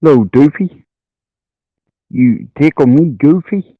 Little Doofy. You tickle me, Goofy.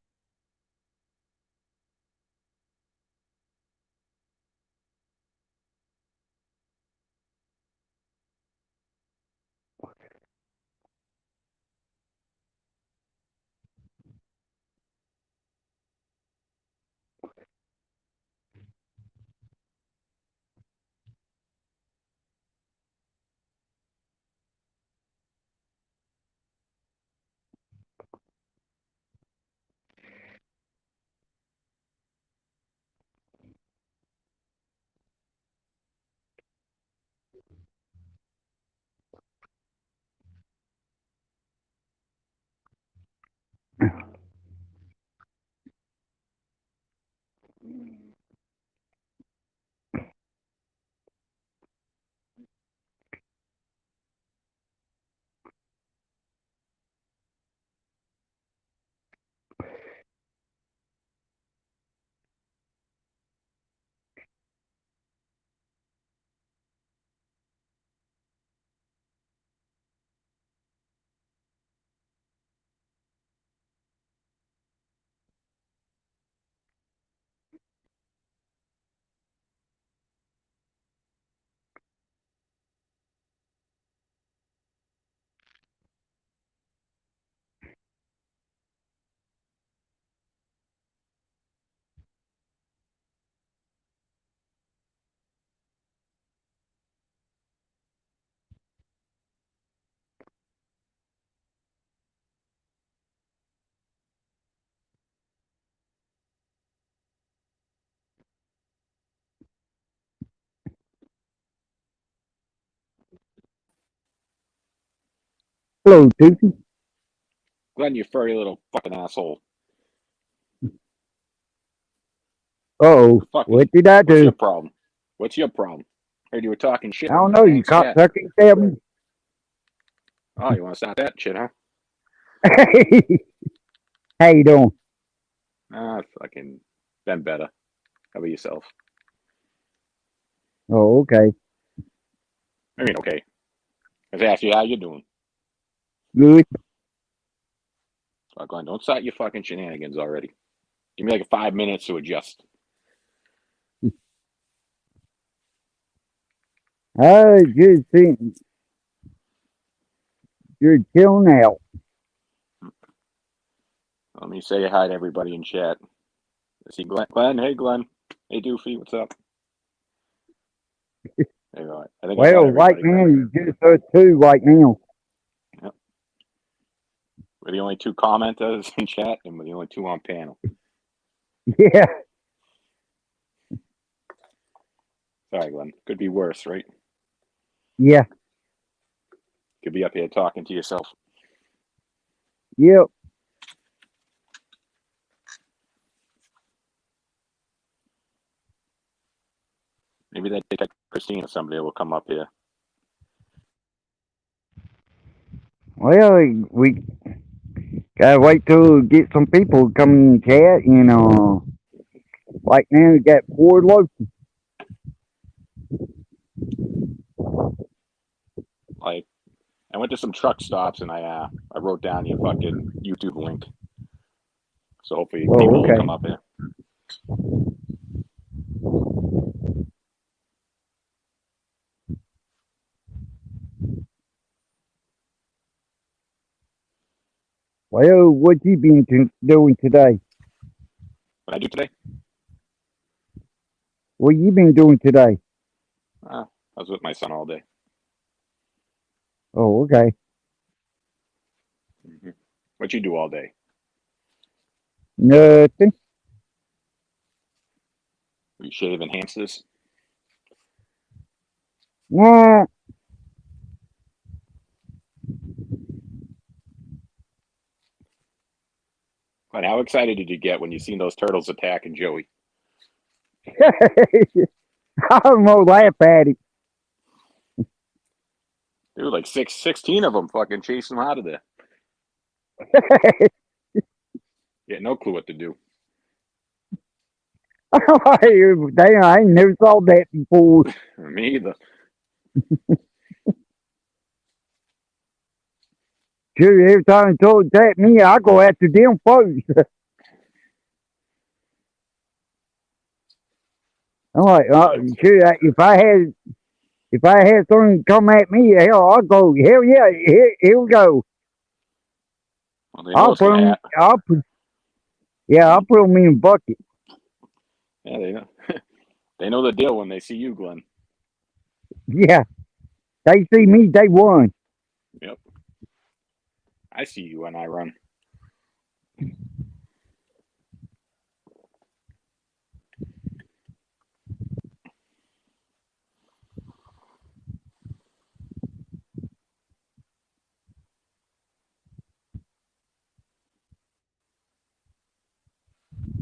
Hello, Doofy. Glenn, you furry little fucking asshole. Uh-oh. The fuck is? What did I What's do? your problem? What's your problem? Heard you were talking shit I don't in know. You Dan's caught chat. sucking them. Oh, you want to start that shit, huh? How you doing? Ah, fucking been better. How about yourself? Oh, okay. I mean, okay. I was asking you how you doing. Good. Oh, Glenn, don't start your fucking shenanigans already. Give me like 5 minutes to adjust. I just think you're chilling out. Let me say hi to everybody in chat. I see Glenn. Glenn, hey Glenn. Hey Doofy, what's up? There you go. I think I got Well, right everybody, now, Glenn. you just us two right now. Yep. We're the only two commenters in chat, and we're the only two on panel. Yeah. Sorry, Glenn. Could be worse, right? Yeah. Could be up here talking to yourself. Yep. Maybe that Christine or somebody will come up here. Well, we gotta wait till we get some people come in chat, and right now we got Ford Loki. Like, I went to some truck stops and I wrote down your fucking YouTube link. So hopefully Oh, people will okay. come up here. Well, what you been doing today? What I do today? What you been doing today? I was with my son all day. Oh, okay. Mm-hmm. What you do all day? Nothing. You shave hamsters? Nah. And how excited did you get when you seen those turtles attacking Joey? I'm gonna laugh at it. Dude, like 16 of them fucking chasing him out of there. Yeah, no clue what to do. Damn, I ain't never saw that before. Me either. Sure, every time they told attack me, I go after them first. I'm like, sure, if I had something come at me, hell, I'll go. Hell yeah, here we go. Well, they know it's gonna happen. I'll put them in a bucket. Yeah, they know. They know the deal when they see you, Glenn. Yeah, they see me, they won. Yep. I see you when I run.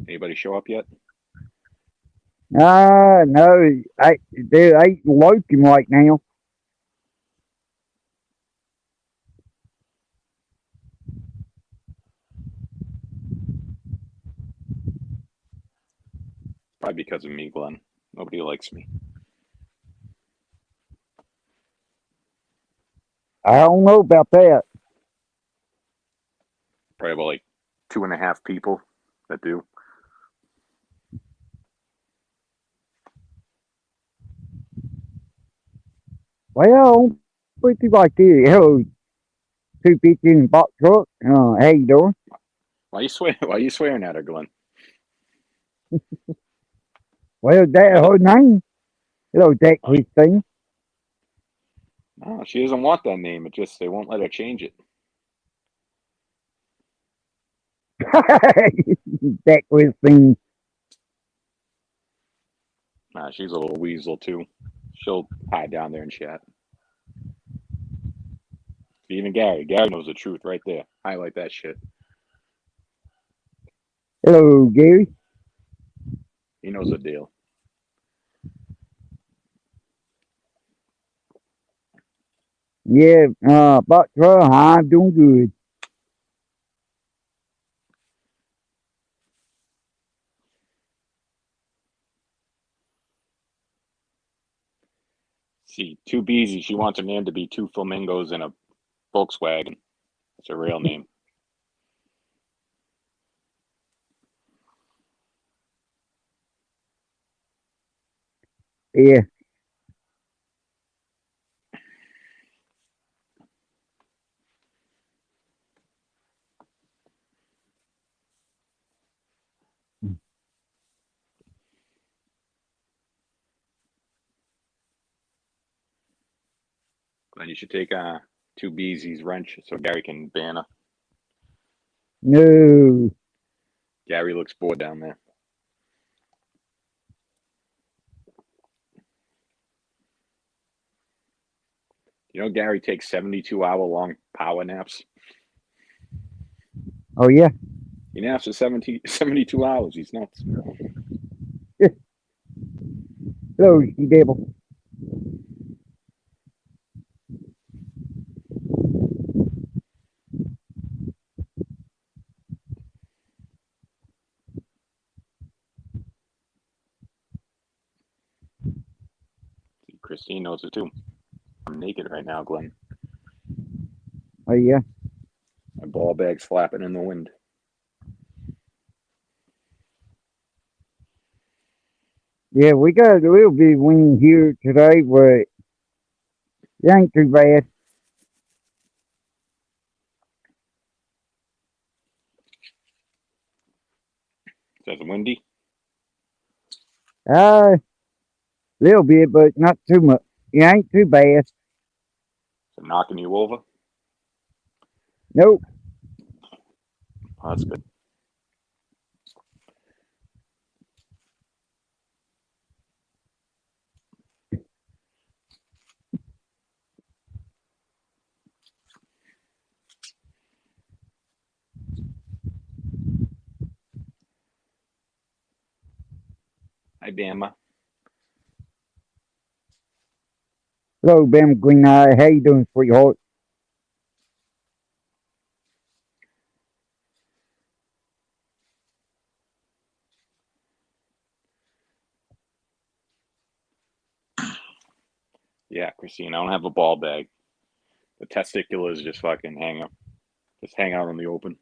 Anybody show up yet? No, they ain't lurking right now. Probably because of me, Glenn. Nobody likes me. I don't know about that. Probably about like 2.5 people that do. Well, pretty like this. Hello, two people in a box truck. How you doing? Why you swear? Why you swearing at her, Glenn? Well, that her name. Hello, that Christine. No, she doesn't want that name. It just they won't let her change it. That Christine. Nah, she's a little weasel too. She'll hide down there and chat. Even Gary knows the truth right there. Highlight that shit. Hello, Gary. He knows the deal. Yeah, box truck. I'm doing good. See, Two Beezy, she wants her name to be Two Flamingos in a Volkswagen. That's her real name. Yeah. Then you should take Two Beezy's wrench so Gary can ban her. No. Gary looks bored down there. You know, Gary takes 72-hour-long power naps. Oh yeah. He naps for 72 hours. He's nuts. Hello, you devil. See, Christine knows it too. I'm naked right now, Glenn. Oh yeah. My ball bag's flapping in the wind. Yeah, we got a little bit of wind here today, but it ain't too bad. Says windy. A little bit, but not too much. It ain't too bad. So knocking you over. Nope. Oh, that's good. Hi, Bama. Hello, Bam Green Eye. How you doing, sweetheart? Yeah, Christine, I don't have a ball bag. The testicular is just fucking hanging. Just hang out in the open.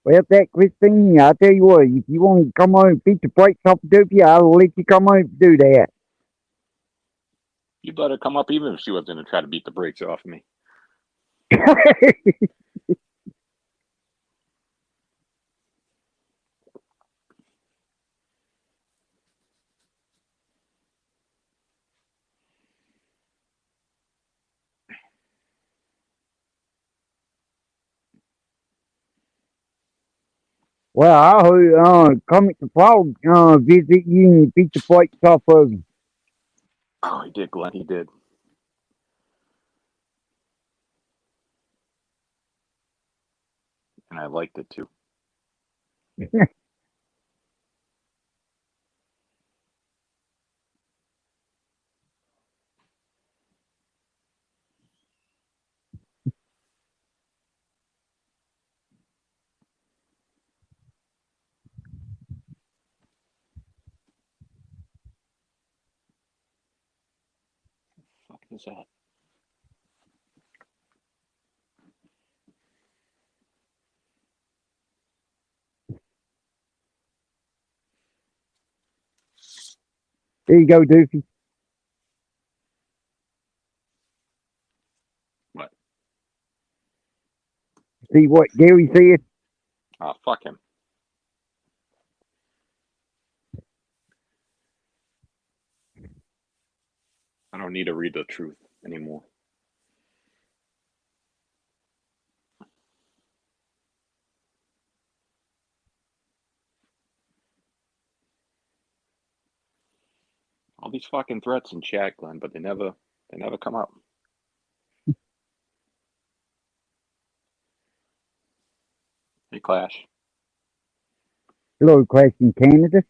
Well, that Christine, I tell you what, if you want to come on and beat the brakes off of Dopey, I'll let you come on and do that. You'd let her come up even if she was going to try to beat the brakes off of me. Well, I'll come at the frog visit you and beat the brakes off of you. Oh, he did, Glenn. He did. And I liked it too. What the fuck is that? There you go, Doofy. What? See what Gary said? Oh, fuck him. I don't need to read the truth anymore. All these fucking threats in chat, Glenn, but they never come up. Hey, Clash. Hello, Clash in Canada.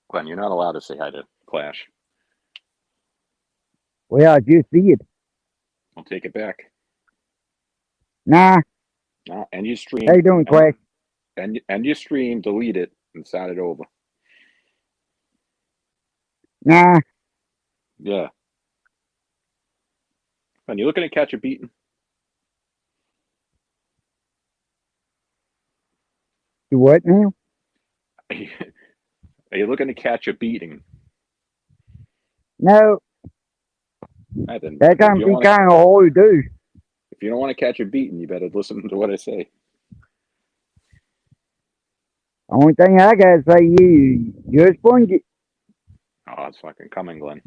Glenn, you're not allowed to say hi to Clash. Well, I just did. I'll take it back. Nah, No, end your stream. how you doing, Clash? End your stream, delete it, and start it over. Nah, Yeah. Glenn, you looking to catch a beating? do what now? Are you looking to catch a beating? No, Right, then, that kind of be kind of hard to do. if you don't want to catch a beating, you better listen to what I say. Only thing I gotta say is just sponge it. Oh, it's fucking coming, Glenn.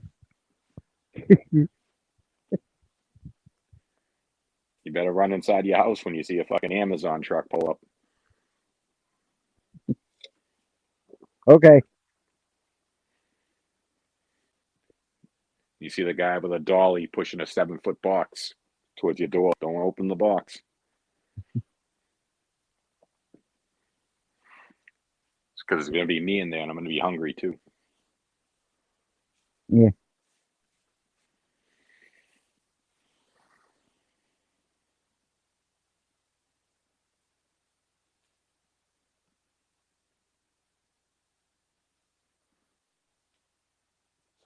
You better run inside your house when you see a fucking Amazon truck pull up. Okay. You see the guy with a dolly pushing a 7-foot box towards your door. Don't open the box. It's because it's going to be me in there and I'm going to be hungry too. Yeah.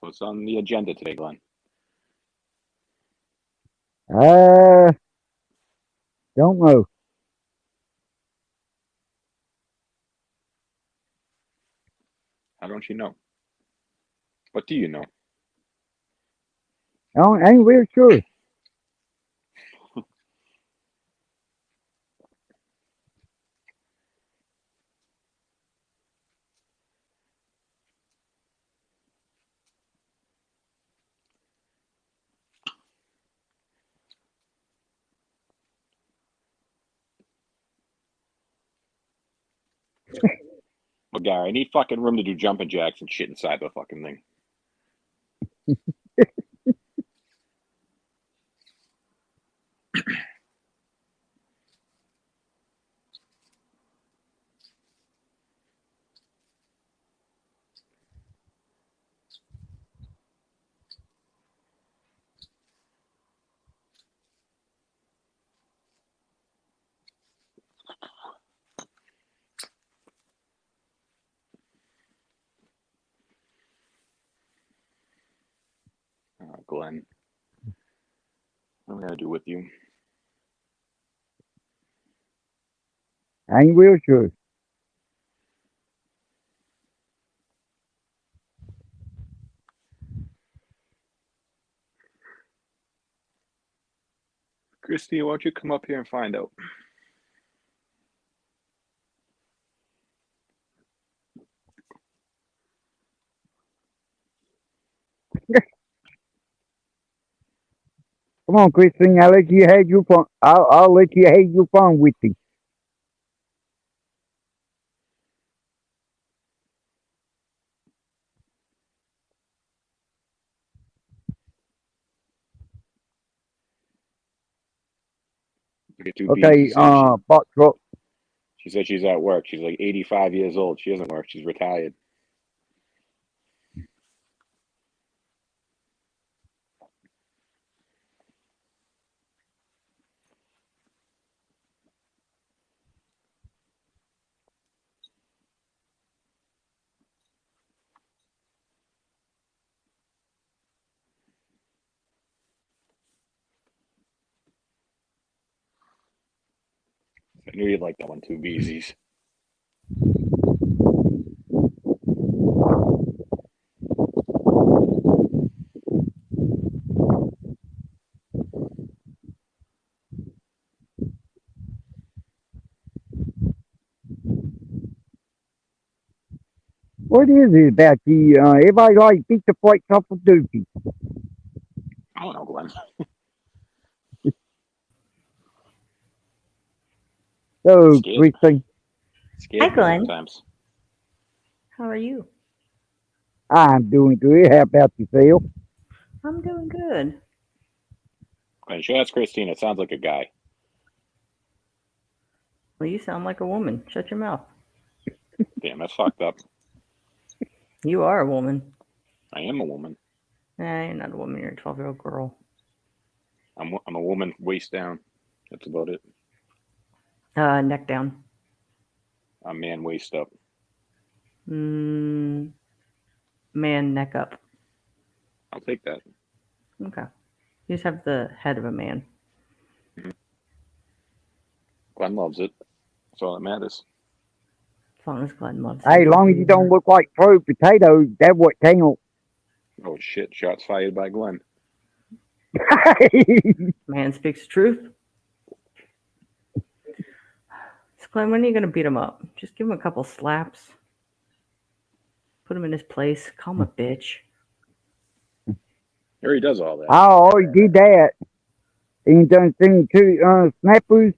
So it's on the agenda today, Glenn. Don't know. How don't you know? What do you know? I ain't real sure. Well, Gary, I need fucking room to do jumping jacks and shit inside the fucking thing. am I gonna do with you? I ain't real sure. Christy, why don't you come up here and find out? Come on, Christine. I'll let you have your fun. I'll let you have your fun with you. You get too Okay, busy. box truck. She said she's at work. She's like 85 years old. She doesn't work. She's retired. I knew you'd like that one too, Beezy's. What is it about you? Everybody like beat the flakes off of Dookie. I don't know, Glenn. So, Scares me. Christine, Scares Hi, me Glenn. sometimes. How are you? I'm doing good. How about yourself? I'm doing good. Glenn, sure that's Christine. It sounds like a guy. Well, you sound like a woman. Shut your mouth. Damn, that's fucked up. You are a woman. I am a woman. Nah, you're not a woman. You're a 12-year-old girl. I'm a woman waist down. That's about it. Neck down. I'm man waist up. Man, neck up. I'll take that. Okay. You just have the head of a man. Glenn loves it. That's all that matters. As long as Glenn loves Hey, it. as long as you don't look like throw potatoes, that's what counts. Oh shit! Shots fired by Glenn. Man speaks the truth. So, Glenn, when are you going to beat him up? Just give him a couple slaps. Put him in his place. Call him a bitch. Here he does all that. I already did that. And done seen two snappers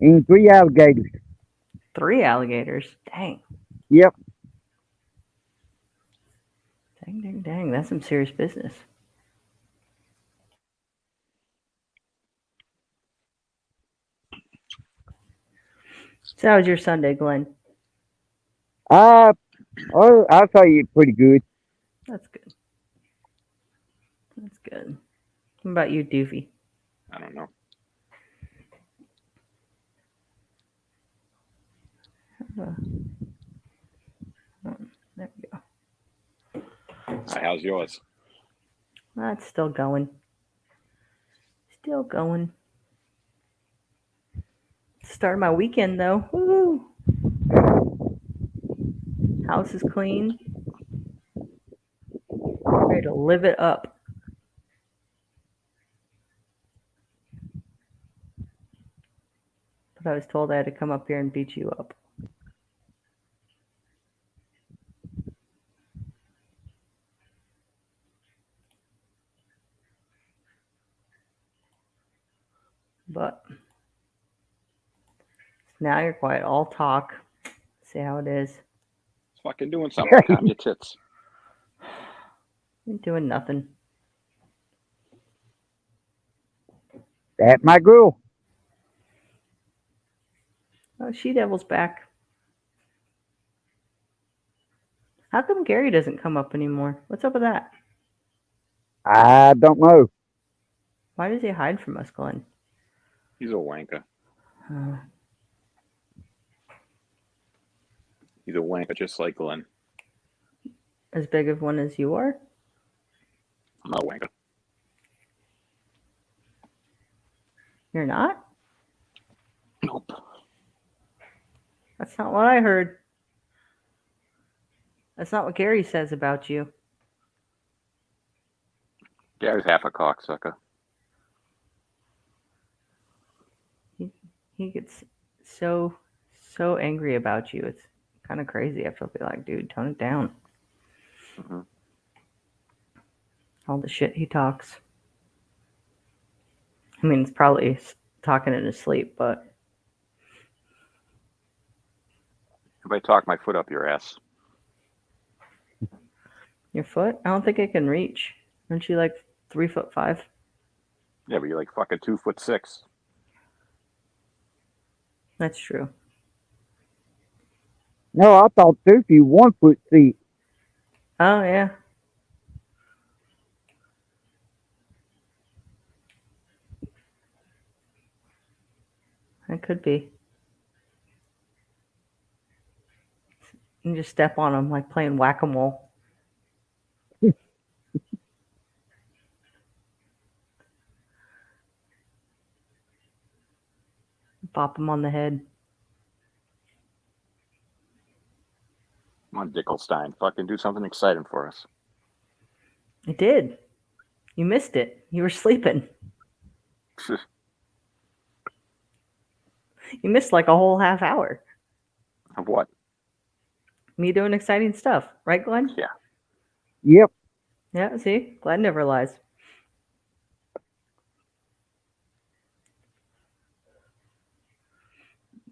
and 3 alligators. 3 alligators. Dang. Yep. Dang. That's some serious business. So how was your Sunday, Glenn? I'll say it's pretty good. That's good. That's good. What about you, Doofy? I don't know. There we go. Hi, how's yours? That's still going. Still going. Start my weekend though. Woo! House is clean. Ready to live it up. But I was told I had to come up here and beat you up. But now you're quiet. All talk. See how it is. It's fucking doing something. Calm your tits. You're doing nothing. That's my girl. Oh, She-Devil's back. How come Gary doesn't come up anymore? What's up with that? I don't know. Why does he hide from us, Glenn? He's a wanker. He's a wanker just like Glenn. As big of one as you are? I'm not a wanker. You're not? Nope. That's not what I heard. That's not what Gary says about you. Gary's half a cocksucker. He gets so angry about you. It's kind of crazy. I feel like, dude, tone it down. hmm All the shit he talks. I mean, it's probably talking in his sleep, but If I talk my foot up your ass, your foot? I don't think it can reach. Aren't you like 3'5"? yeah, but you're like fucking 2'6". That's true. No, I thought Doofy 1'6". Oh yeah. That could be. You just step on him like playing whack-a-mole. Pop him on the head. Come on, Dickelstein, fucking do something exciting for us. It did. You missed it. You were sleeping. You missed like a whole half hour. Of what? Me doing exciting stuff. Right, Glenn? Yeah. Yep. Yeah, see? Glenn never lies.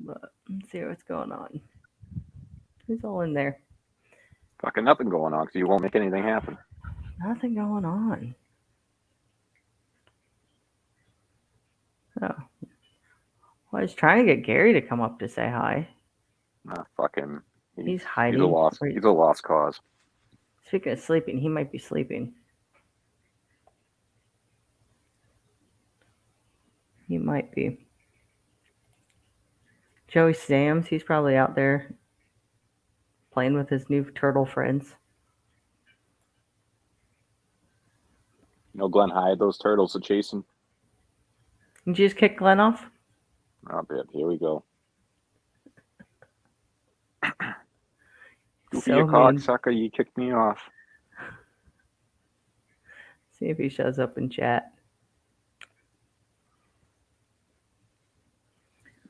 But let's see what's going on. Who's all in there? Fucking nothing going on because you won't make anything happen. Nothing going on. Oh. Well, I was trying to get Gary to come up to say hi. Fucking. He's hiding. He's a lost cause. Speaking of sleeping, he might be sleeping. He might be. Joey Sams, he's probably out there playing with his new turtle friends. You know, Glenn hired those turtles to chase him. Did you just kick Glenn off? Oh, bit. Here we go. Goofy, So you mean. cocksucker, you kicked me off. See if he shows up in chat.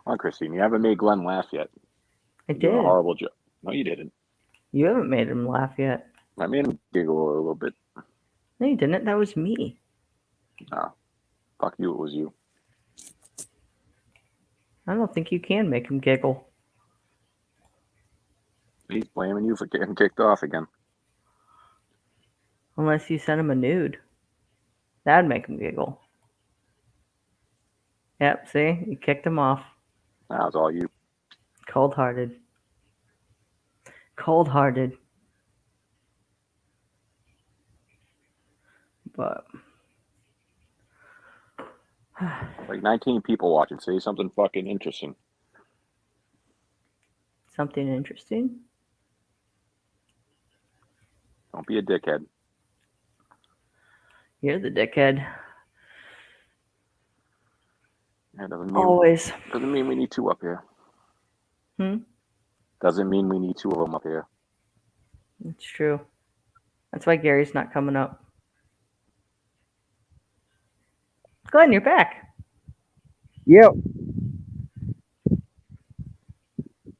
Come on, Christine, you haven't made Glenn laugh yet. I You're doing did. a horrible job. No, you didn't. You haven't made him laugh yet. I made him giggle a little bit. No, you didn't. That was me. No. Fuck you, it was you. I don't think you can make him giggle. He's blaming you for getting kicked off again. Unless you sent him a nude. That'd make him giggle. Yep, see? You kicked him off. Now it's all you. Cold-hearted. Cold-hearted. But... Like 19 people watching. Say something fucking interesting. Something interesting? Don't be a dickhead. You're the dickhead. That doesn't mean we need two up here. Doesn't mean we need two of them up here. That's true. That's why Gary's not coming up. Glenn, you're back. Yep.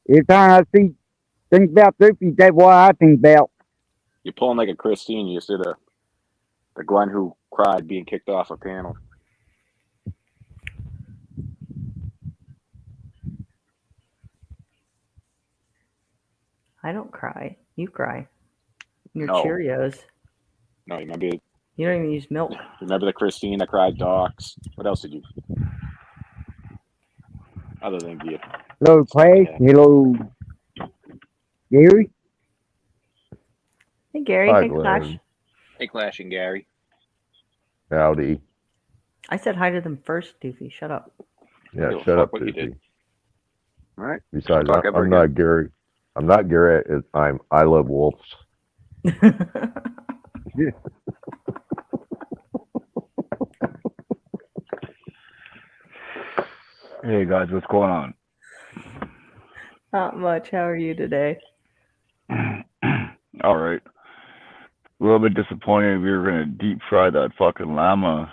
Every time I think about Doofy, that's what I think about. You're pulling like a Christine. You just did the Glenn who cried being kicked off a panel. I don't cry. You cry. Your No. Cheerios. No, you You don't even use milk. remember the Christine that cried docs? What else did you? Other than be Hello, Clay. Yeah. Hello, Gary. Hey, Gary. Hi, Hey, Glenn. Clash. Hey, Clash and Gary. Howdy. I said hi to them first, Doofy. Shut up. Yeah, Give a shut fuck up, what you Doofy. did. All right. Besides, Talk ever I'm again. not Gary. I'm not Gary. I love wolves. Hey guys, what's going on? Not much. How are you today? All right. A little bit disappointed we were gonna deep fry that fucking llama,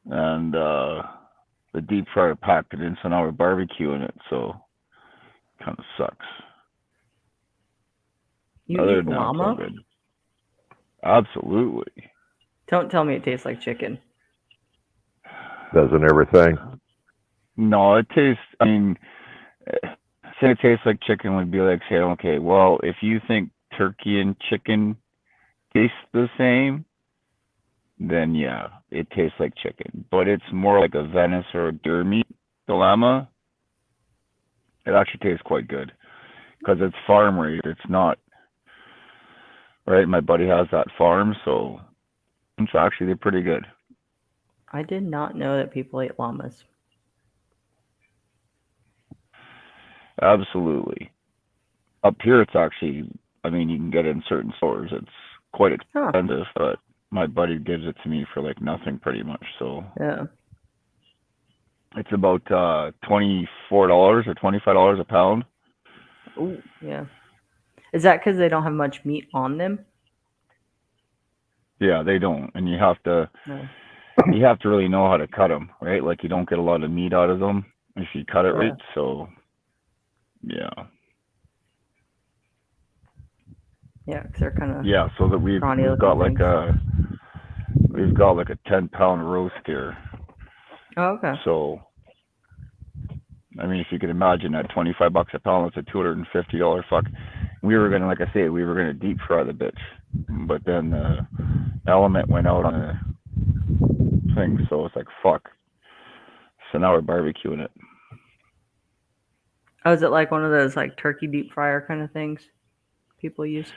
and the deep fryer packed it in, so now we're barbecuing it. So kind of sucks. You Other eat than that, it's all llama? good. Absolutely. Don't tell me it tastes like chicken. Doesn't everything? No, it tastes. I mean, saying it tastes like chicken would be like saying, okay, well, if you think turkey and chicken taste the same, then yeah, it tastes like chicken. But it's more like a venison or a deer meat. The llama, it actually tastes quite good because it's farm raised. It's not right. My buddy has that farm, so it's actually pretty good. I did not know that people ate llamas. Absolutely. Up here, it's actually. I mean, you can get it in certain stores. It's quite Huh. expensive, but my buddy gives it to me for like nothing, pretty much. So Yeah. it's about $24 or $25 a pound. Ooh, yeah. Is that because they don't have much meat on them? Yeah, they don't, and you have to No. really know how to cut them, right? Like you don't get a lot of meat out of them if you cut it Yeah. right. So yeah, Yeah, because they're kind of yeah. So that scrawny we've got looking like things. a 10-pound roast here. Oh, okay. So I mean, if you could imagine at $25 a pound, that's a $250 fuck. We were gonna, like I say, we were gonna deep fry the bitch, but then the element went out on the thing, so it's like fuck. So now we're barbecuing it. Oh, is it like one of those like turkey deep fryer kind of things people use?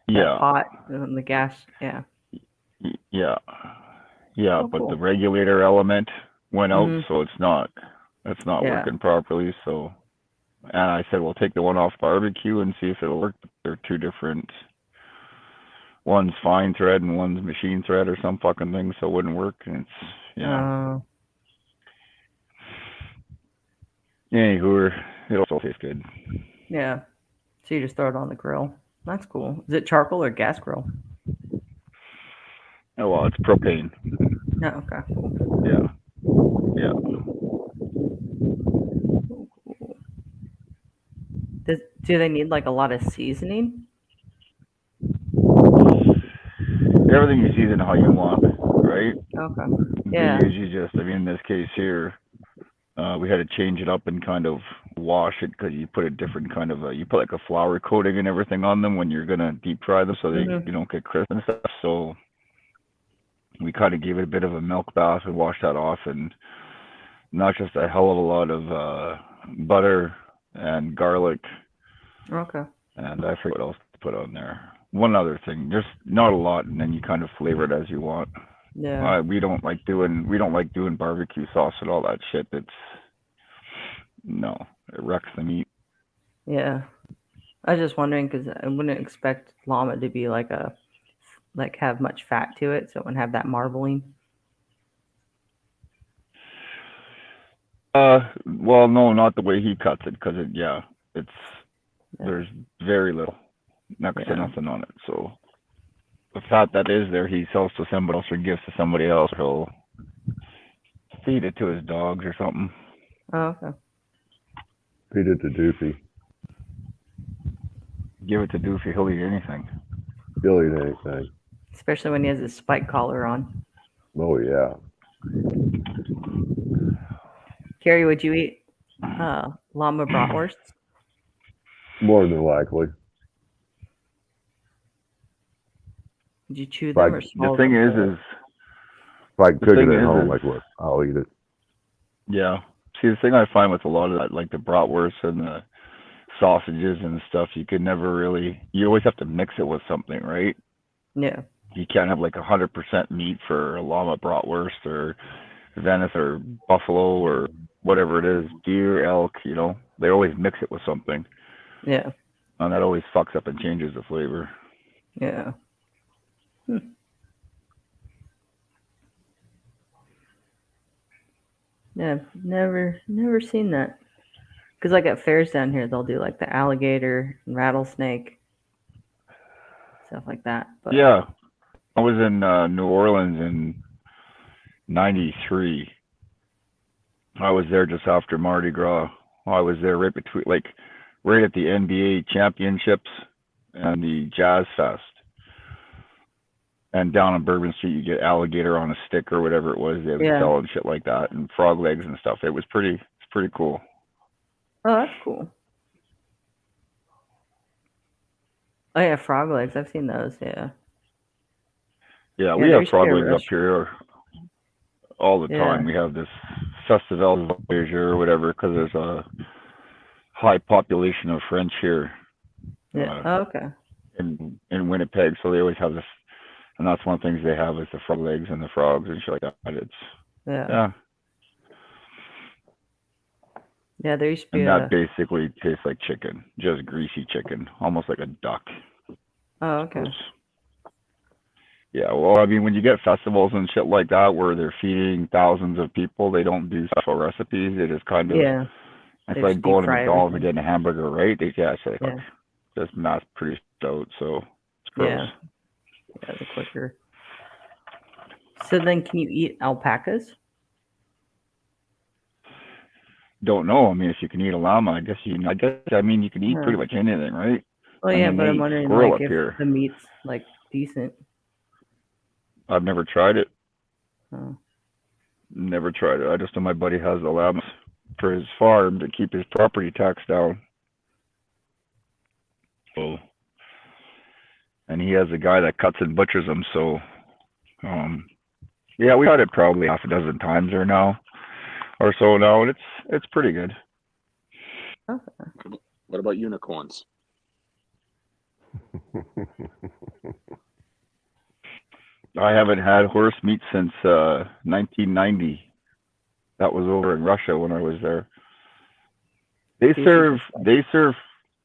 That Yeah, pot and the gas. Yeah. yeah, yeah. Oh, But the cool. regulator element went out, Mhm. so it's not Yeah. working properly. So, and I said, we'll take the one off barbecue and see if it'll work. They're two different. One's fine thread and one's machine thread or some fucking thing, so it wouldn't work. And it's yeah. Anywho, it also tastes good. Yeah. So you just throw it on the grill. That's cool. Is it charcoal or gas grill? Oh well, it's propane. No. Okay. Cool. Yeah, yeah. Cool, cool. Do they need like a lot of seasoning? Everything you season how you want, right? Okay. We Yeah. usually just, I mean, in this case here, we had to change it up and kind of wash it because you put a different kind of, you put like a flour coating and everything on them when you're gonna deep fry them, so they Mhm. you don't get crisp and stuff. So we kind of gave it a bit of a milk bath and washed that off, and not just a hell of a lot of butter and garlic, Okay. and I forget what else to put on there. One other thing, just not a lot, and then you kind of flavor it as you want. Yeah. We don't like doing barbecue sauce and all that shit. No, it wrecks the meat. Yeah. I was just wondering because I wouldn't expect llama to be like have much fat to it, so it wouldn't have that marbling. Well, no, not the way he cuts it, because it's Yeah. there's very little, next to Yeah. nothing on it. So the fat that is there, he sells to somebody else or gives to somebody else. He'll feed it to his dogs or something. Oh, okay. Feed it to Doofy. Give it to Doofy, he'll eat anything. He'll eat anything. Especially when he has his spike collar on. Oh, yeah. Carrie, would you eat llama bratwursts? More than likely. Would you chew Like, them or The swallow thing them is, whole? If I The cook it thing at is- home, like, look, I'll eat it. yeah. See, the thing I find with a lot of that, like the bratwurst and the sausages and stuff, you can never really. You always have to mix it with something, right? Yeah. You can't have like 100% meat for a llama bratwurst or venison or buffalo or whatever it is, deer, elk. They always mix it with something, Yeah. and that always fucks up and changes the flavor. Yeah. Yeah, never seen that. Because like at fairs down here, they'll do like the alligator and rattlesnake stuff like that. But Yeah, I was in New Orleans in '93. I was there just after Mardi Gras. I was there right between, like, right at the NBA championships and the Jazz Fest. And down on Bourbon Street, you get alligator on a stick or whatever it was. They were yeah, selling shit like that and frog legs and stuff. It's pretty cool. oh, that's cool. Oh yeah, frog legs. I've seen those. Yeah, Yeah, yeah. we There have used to be frog a legs up restaurant. here all the time. Yeah, We have this Festival Voyageur or whatever because there's a high population of French here yeah. uh, Oh, okay. in Winnipeg, so they always have this, and that's one of the things they have is the frog legs and the frogs and shit like that. It's Yeah, yeah, yeah. There used to be and that a. basically tastes like chicken, just greasy chicken, almost like a duck. Oh, okay. Yeah, well, I mean, when you get festivals and shit like that where they're feeding thousands of people, they don't do special recipes. They just kind of, Yeah, it's they like just deep going to fry McDonald's and everything. getting a hamburger, right? Yeah, it's like Yeah, just mass produced out, so it's gross. yeah, yeah. The quicker. So then, can you eat alpacas? Don't know. I mean, if you can eat a llama, I mean, you can eat Yeah. pretty much anything, right? Well, I yeah, mean, but they I'm eat wondering squirrel like up if here. the meat's like decent. I've never tried it. Oh, Never tried it. I just know my buddy has the llamas for his farm to keep his property tax down. So, and he has a guy that cuts and butchers them. So, yeah, we had it probably half a dozen times or so now, and it's pretty good. okay. What about unicorns? I haven't had horse meat since 1990. That was over in Russia when I was there. They Casey serve just like, they serve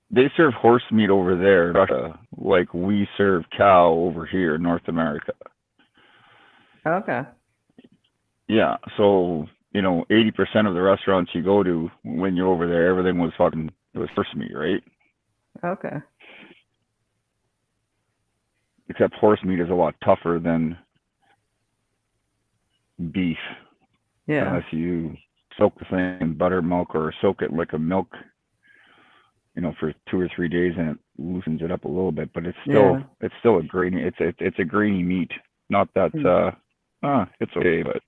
they serve horse meat over there in Russia, like we serve cow over here in North America. okay. Yeah, so 80% of the restaurants you go to when you're over there, everything was it was horse meat, right? Okay. Except horse meat is a lot tougher than beef, Yeah. unless you soak the thing in buttermilk or soak it like a milk, for 2 or 3 days, and it loosens it up a little bit. But Yeah. it's still a grainy. It's a grainy meat. Not that it's okay, but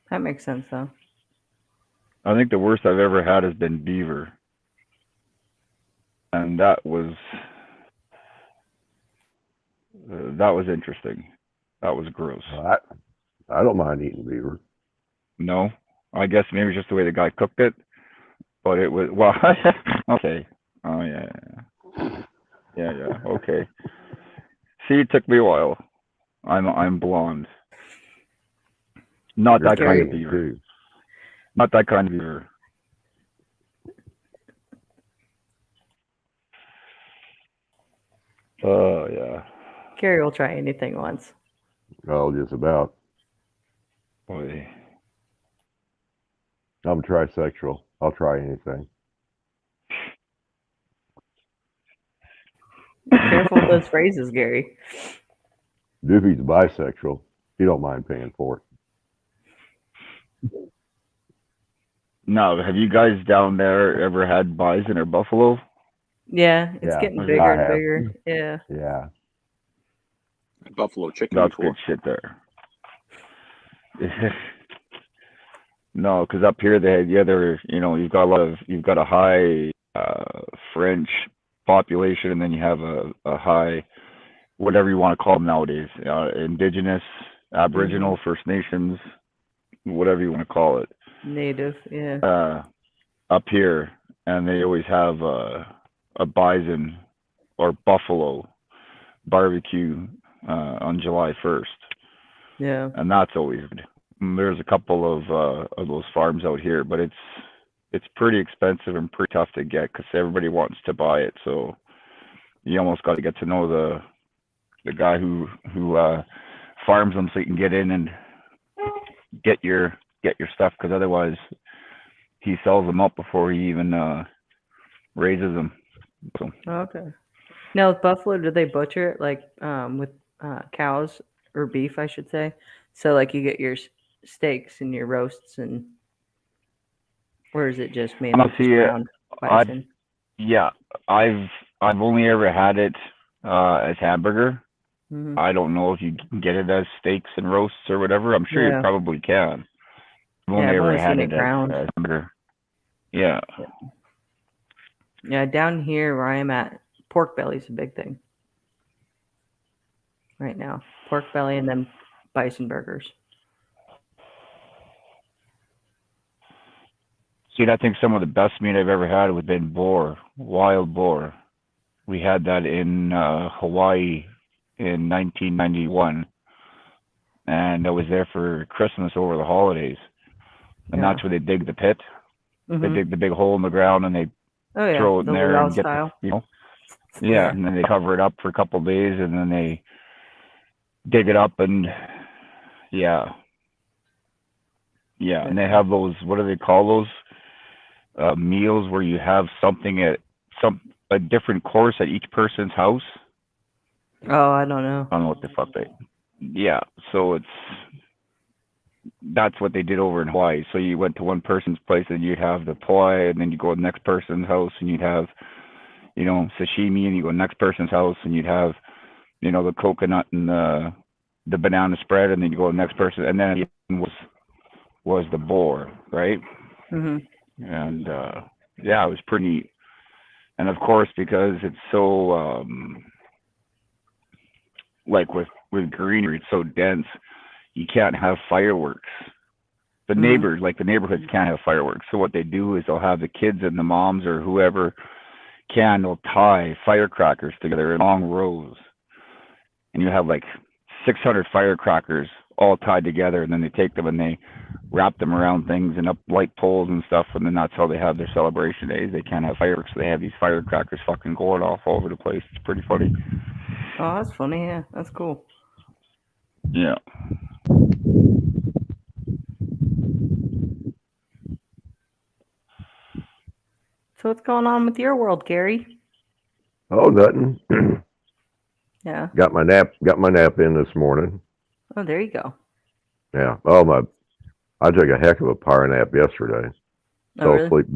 That makes sense though. I think the worst I've ever had has been beaver, and that was interesting. That was gross. I don't mind eating beaver. No, I guess maybe it's just the way the guy cooked it, but it was well. Okay. Oh yeah. Okay. See, it took me a while. I'm blonde. Not You're that kind of Gary, beaver. too. Not that kind of beaver. Oh yeah. Gary will try anything once. Oh, just about. Boy. I'm trisexual. I'll try anything. Careful with those phrases, Gary. Doofy's bisexual. He don't mind paying for it. No, have you guys down there ever had bison or buffalo? Yeah, it's Yeah, getting I bigger and have. bigger. Yeah. Yeah. Buffalo chicken That's before. good shit there. No, because up here they had the other, you've got a high French population, and then you have a high, whatever you want to call them nowadays, indigenous, Aboriginal, First Nations, whatever you want to call it, Native. Yeah. up here, and they always have a bison or buffalo barbecue on July 1st. Yeah. And that's always good. There's a couple of those farms out here, but it's pretty expensive and pretty tough to get because everybody wants to buy it. So you almost got to get to know the guy who farms them so you can get in and get your stuff, because otherwise he sells them up before he even raises them. So Okay. Now with buffalo, do they butcher it like with cows or beef, I should say? So like you get your steaks and your roasts, and or is it just mainly just honestly, ground bison? I've only ever had it as hamburger. Hmm. I don't know if you can get it as steaks and roasts or whatever. I'm sure you Yeah. probably can. I've Yeah, I've ever only had seen it it ground. as hamburger. Yeah. Yeah, down here where I am at, pork belly's a big thing right now. Pork belly and then bison burgers. See, I think some of the best meat I've ever had would have been boar, wild boar. We had that in Hawaii in 1991, and I was there for Christmas over the holidays. And Yeah. that's where they dig the pit. They Hmm. dig the big hole in the ground and they Oh yeah, throw it in the there luau and get style. yeah, Yeah. and then they cover it up for a couple of days and then they dig it up and yeah, and they have those, what do they call those meals where you have something at a different course at each person's house. Oh, I don't know. I don't know what the fuck they. Yeah, so that's what they did over in Hawaii. So you went to one person's place and you'd have the poi, and then you go to the next person's house and you'd have, sashimi, and you go to the next person's house and you'd have, the coconut and the banana spread, and then you go to the next person, and then was the boar, right? Hmm. And it was pretty neat. And of course, because it's so like with greenery, it's so dense, you can't have fireworks. The neighbors, like the neighborhoods, can't have fireworks. So what they do is they'll have the kids and the moms or whoever they'll tie firecrackers together in long rows, and you have like 600 firecrackers all tied together, and then they take them and they wrap them around things and up light poles and stuff, and then that's how they have their celebration days. They can't have fireworks, so they have these firecrackers fucking going off all over the place. It's pretty funny. Oh, that's funny. Yeah, that's cool. Yeah. So what's going on with your world, Gary? Oh, nothing. Yeah. Got my nap in this morning. Oh, there you go. Yeah. Oh, I took a heck of a power nap yesterday. Oh, Fell really? asleep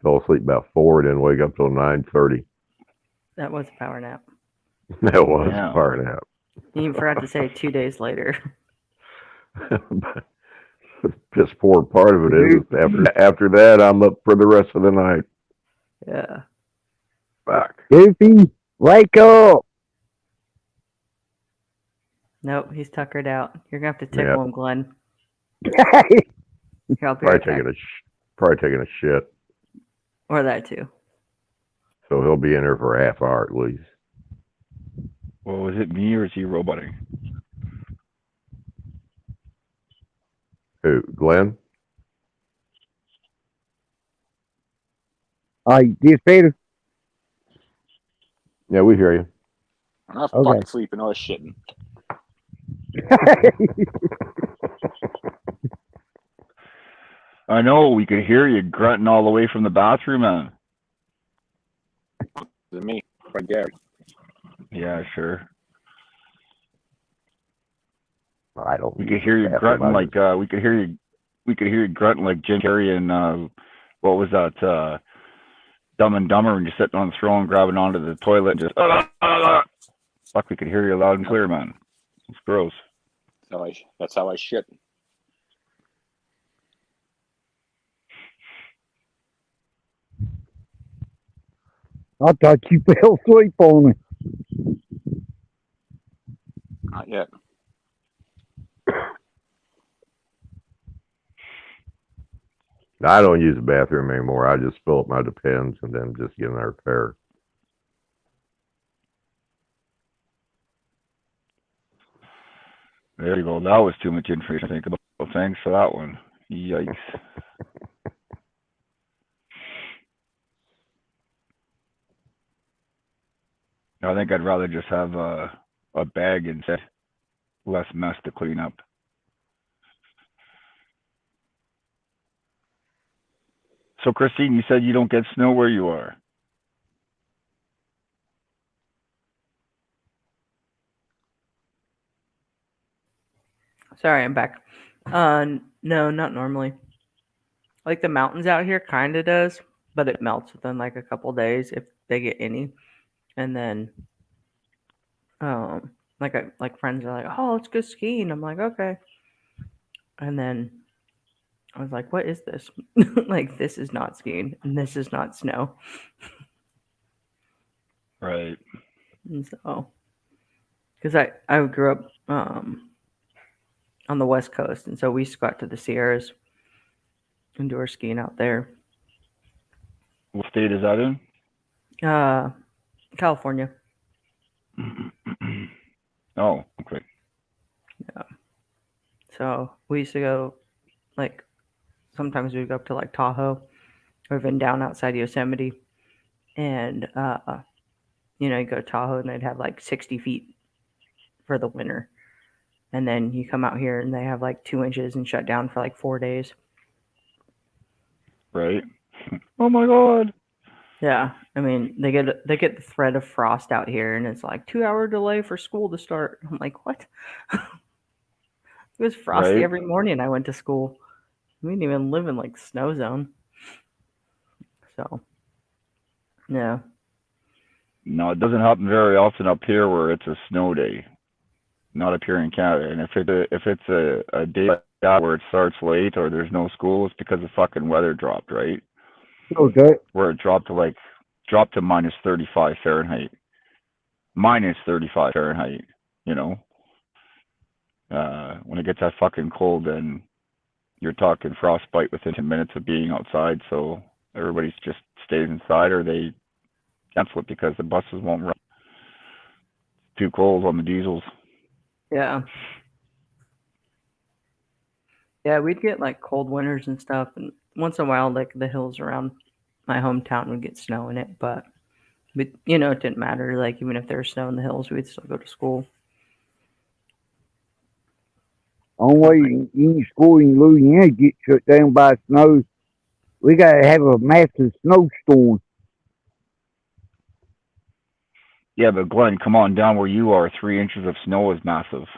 fell asleep about 4, didn't wake up till 9:30. That was a power nap. That was Yeah. a power nap. You even forgot to say 2 days later. Just poor part of it is after that I'm up for the rest of the night. Yeah. Fuck. Goofy, wake up! Nope, he's tuckered out. You're gonna have to tickle him, Glenn. Here, I'll be Probably right back. taking a shit. Or that too. So he'll be in there for a half hour at least. Well, is it me or is he roboting? Who, Glenn? Just Peter. Yeah, we hear you. I'm not Okay. fucking sleeping or shitting. I know, we could hear you grunting all the way from the bathroom, man. Is it me? Or Gary? Yeah, sure. I don't. We could hear you grunting like we could hear you grunting like Jim Carrey and what was that? Dumb and Dumber, when you're sitting on the throne grabbing onto the toilet and just fuck, we could hear you loud and clear, man. It's gross. That's how I shit. I thought you fell asleep on me. Not yet. I don't use the bathroom anymore. I just fill up my Depends and then just get in there fair. There you go. That was too much information to think about. Thanks for that one. Yikes. I think I'd rather just have a bag instead less mess to clean up. So, Christine, you said you don't get snow where you are. Sorry, I'm back. No, not normally. Like the mountains out here kind of does, but it melts within like a couple days if they get any. And then like friends are like, "Oh, let's go skiing." I'm like, "Okay." And then I was like, "What is this?" Like, this is not skiing and this is not snow. Right. And so, because I grew up on the West Coast, and so we used to go out to the Sierras and do our skiing out there. What state is that in? California. Oh, okay. So we used to go, like, sometimes we'd go up to like Tahoe or even down outside Yosemite, and you go to Tahoe and they'd have like 60 feet for the winter, and then you come out here and they have like 2 inches and shut down for like 4 days. Right. Oh my God. Yeah, I mean they get the threat of frost out here, and it's like 2 hour delay for school to start. I'm like, what? It was frosty Right. every morning I went to school. We didn't even live in like snow zone. So, yeah. No, it doesn't happen very often up here where it's a snow day. Not up here in Canada. And if it's a day like that where it starts late or there's no school, it's because the fucking weather dropped, right? Okay. Where it dropped to minus 35 Fahrenheit. Minus 35 Fahrenheit, you know. When it gets that fucking cold, then you're talking frostbite within 10 minutes of being outside. So everybody's just stays inside, or they cancel it because the buses won't run. It's too cold on the diesels. Yeah. Yeah, we'd get like cold winters and stuff, and once in a while, like the hills around my hometown would get snow in it, but it didn't matter. Like, even if there was snow in the hills, we'd still go to school. Only way any school in Louisiana get shut down by snow, we gotta have a massive snowstorm. Yeah, but Glenn, come on, down where you are, 3 inches of snow is massive.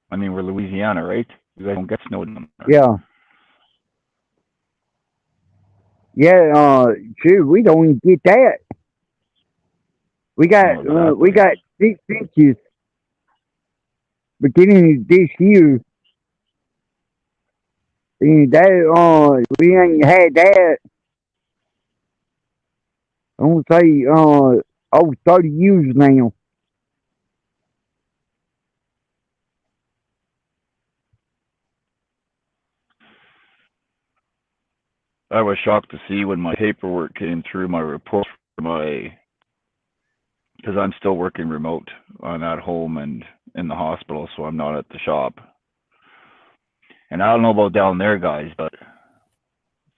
I mean, we're Louisiana, right? You guys don't get snow down there. Yeah. Yeah, shoot, we don't even get that. We got No, we got exactly. 6 inches beginning of this year. And that we ain't had that. I want to say over 30 years now. I was shocked to see when my paperwork came through, my report for because I'm still working remote. I'm at home and in the hospital, so I'm not at the shop. And I don't know about down there, guys, but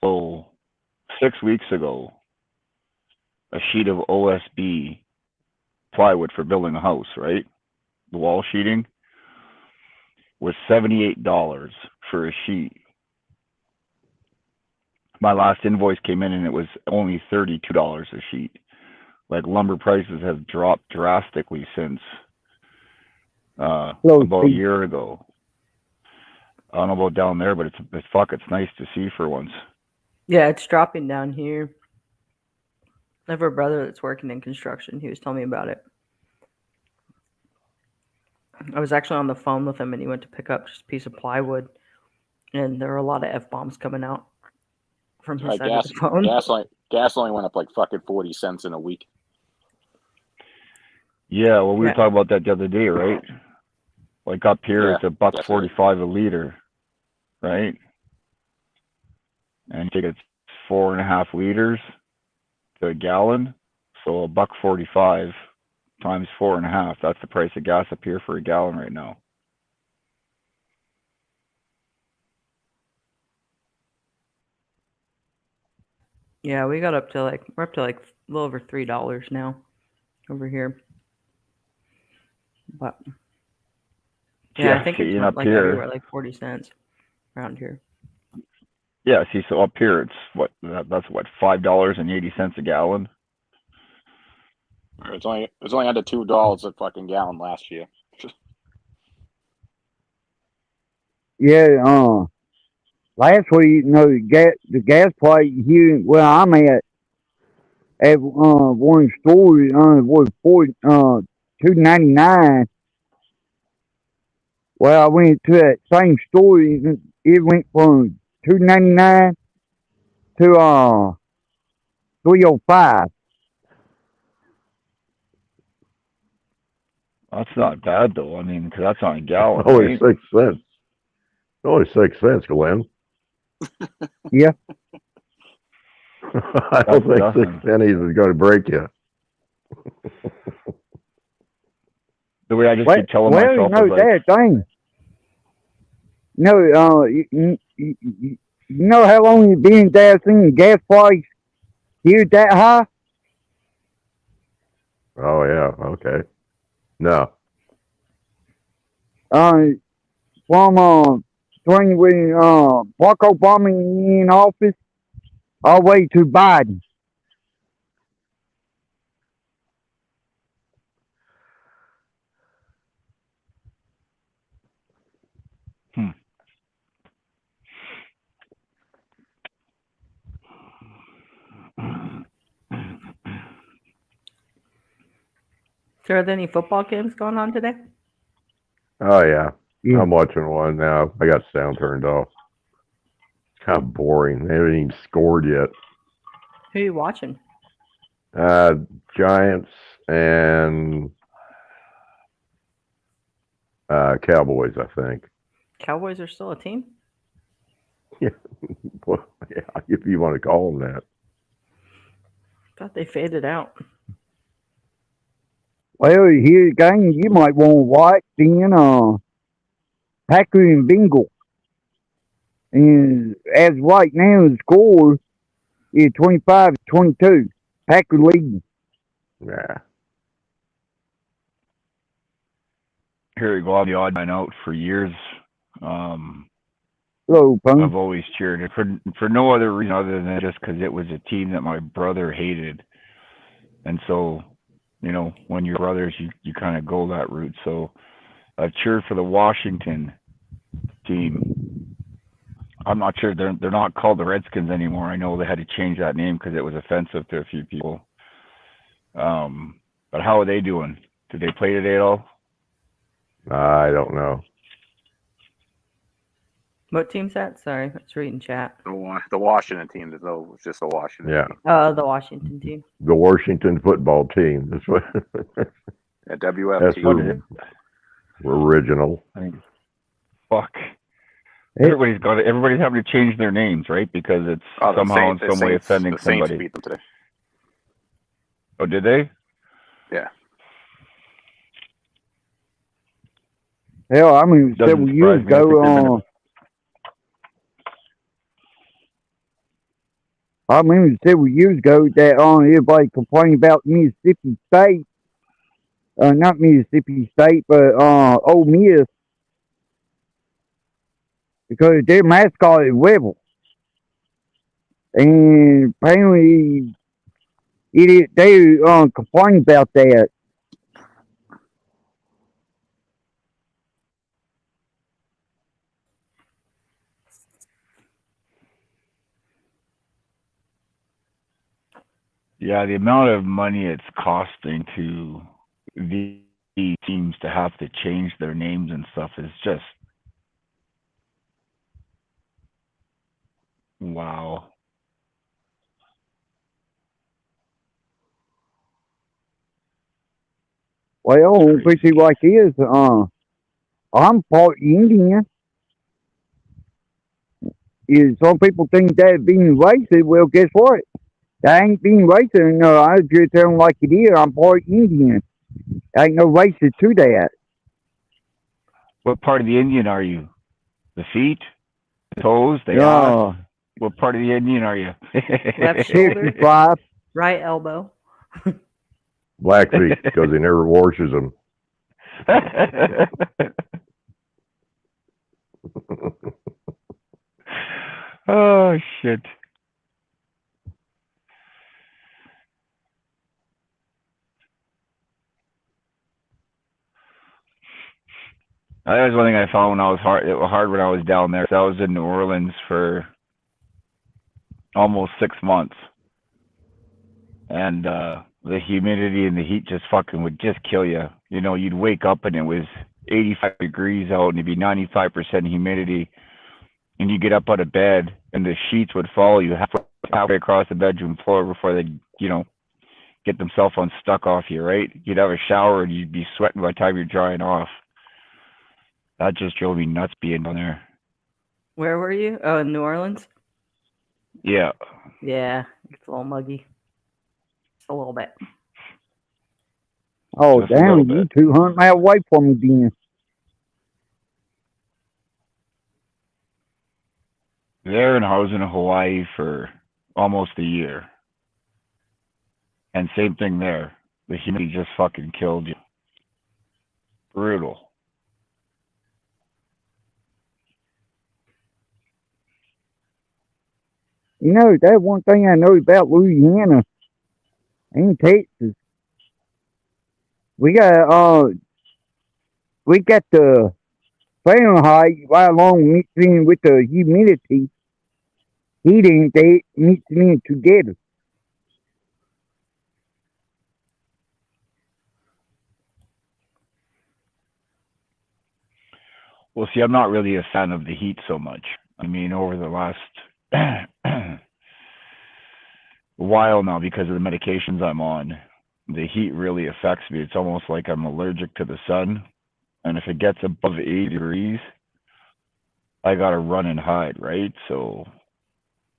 so 6 weeks ago, a sheet of OSB plywood for building a house, right? The wall sheeting was $78 for a sheet. My last invoice came in and it was only $32 a sheet. Like, lumber prices have dropped drastically since about a year ago. I don't know about down there, but it's nice to see for once. Yeah, it's dropping down here. I have a brother that's working in construction. He was telling me about it. I was actually on the phone with him, and he went to pick up just a piece of plywood, and there were a lot of F-bombs coming out from his side of the phone. Gasoline went up like fucking 40 cents in a week. Yeah, well, we were talking about that the other day, right? Like up here, it's $1.45 a liter, right? And you take it 4.5 liters to a gallon, so $1.45 times 4.5. That's the price of gas up here for a gallon right now. Yeah, we're up to like a little over $3 now over here. But Yeah, I think see, it's and up like here, everywhere, like 40 cents around here. yeah, see, so up here it's that's what, $5.80 a gallon. It's only under $2 a fucking gallon last year. Yeah, last week, the gas price here where I'm at one store was $2.99. Well, I went to that same store. It went from $2.99 to $3.05. That's not bad though. I mean, 'cause that's on a gallon, Only right? 6 cents. Only 6 cents, Glenn. Yeah. I don't think That's 6 nothing. pennies is going to break you. The way I just Well, keep telling well, myself is like, that thing. No, you know how long you been there seeing the gas price here that high? Oh yeah, okay. No. From when Barack Obama in office all the way to Biden. So, are there any football games going on today? Oh yeah. Yeah. I'm watching one now. I got sound turned off. It's kind of boring. They haven't even scored yet. Who are you watching? Giants and Cowboys, I think. Cowboys are still a team? Well, yeah, if you want to call them that. Thought they faded out. Well, here again, you might want to watch then Packer and Bengals. And as right now, the score is 25-22. Packer leading. Yeah. here you go, I'll be odd man out for years. Hello, Pony. I've always cheered it for no other reason other than just because it was a team that my brother hated, and so when you're brothers, you kind of go that route. So I've cheered for the Washington team. I'm not sure they're not called the Redskins anymore. I know they had to change that name because it was offensive to a few people. But how are they doing? Did they play today at all? I don't know. What team's that? Sorry, I was reading chat. The Washington team. It's just the Washington Yeah. team. The Washington team. The Washington football team. That's what. Yeah, WFT. That's original. I mean, fuck. Everybody's having to change their names, right? Because it's somehow in some way offending the Saints somebody. beat them today. Oh, did they? Yeah. Hell, I mean, Doesn't several years surprise me. I think they've ago, I remember several years ago that everybody complained about Mississippi State. Not Mississippi State, but Ole Miss. Because their mascot is Rebel. And apparently they complained about that. Yeah, the amount of money it's costing to the teams to have to change their names and stuff is just wow. Well, pretty like this, I'm part Indian. Some people think that being racist. Well, guess what? That ain't being racist. No, I just tell them like it is. I'm part Indian. Ain't no racist to that. What part of the Indian are you? The feet? The toes? The ass? What part of the Indian are you? Left shoulder, 55. right elbow. Blackfeet because he never washes them. Oh shit. That was one thing I found when I was hard. It was hard when I was down there. So I was in New Orleans for almost 6 months, and the humidity and the heat just fucking would just kill you. You know, you'd wake up and it was 85 degrees out, and it'd be 95% humidity, and you get up out of bed, and the sheets would follow you halfway across the bedroom floor before they, get themselves unstuck off you. Right? You'd have a shower, and you'd be sweating by the time you're drying off. That just drove me nuts being down there. Where were you? Oh, in New Orleans? Yeah. Yeah, it's a little muggy. Just a little bit. Oh, Just a damn, little you bit. 200 miles away from me then. There, and I was in Hawaii for almost a year. And same thing there. The humidity just fucking killed you. Brutal. You know, that's one thing I know about Louisiana and Texas. We got the Fahrenheit right along mixing with the humidity. Heating, they mixing in together. Well, see, I'm not really a fan of the heat so much. I mean, over the last while now, because of the medications I'm on, the heat really affects me. It's almost like I'm allergic to the sun. And if it gets above 80 degrees, I got to run and hide, right? So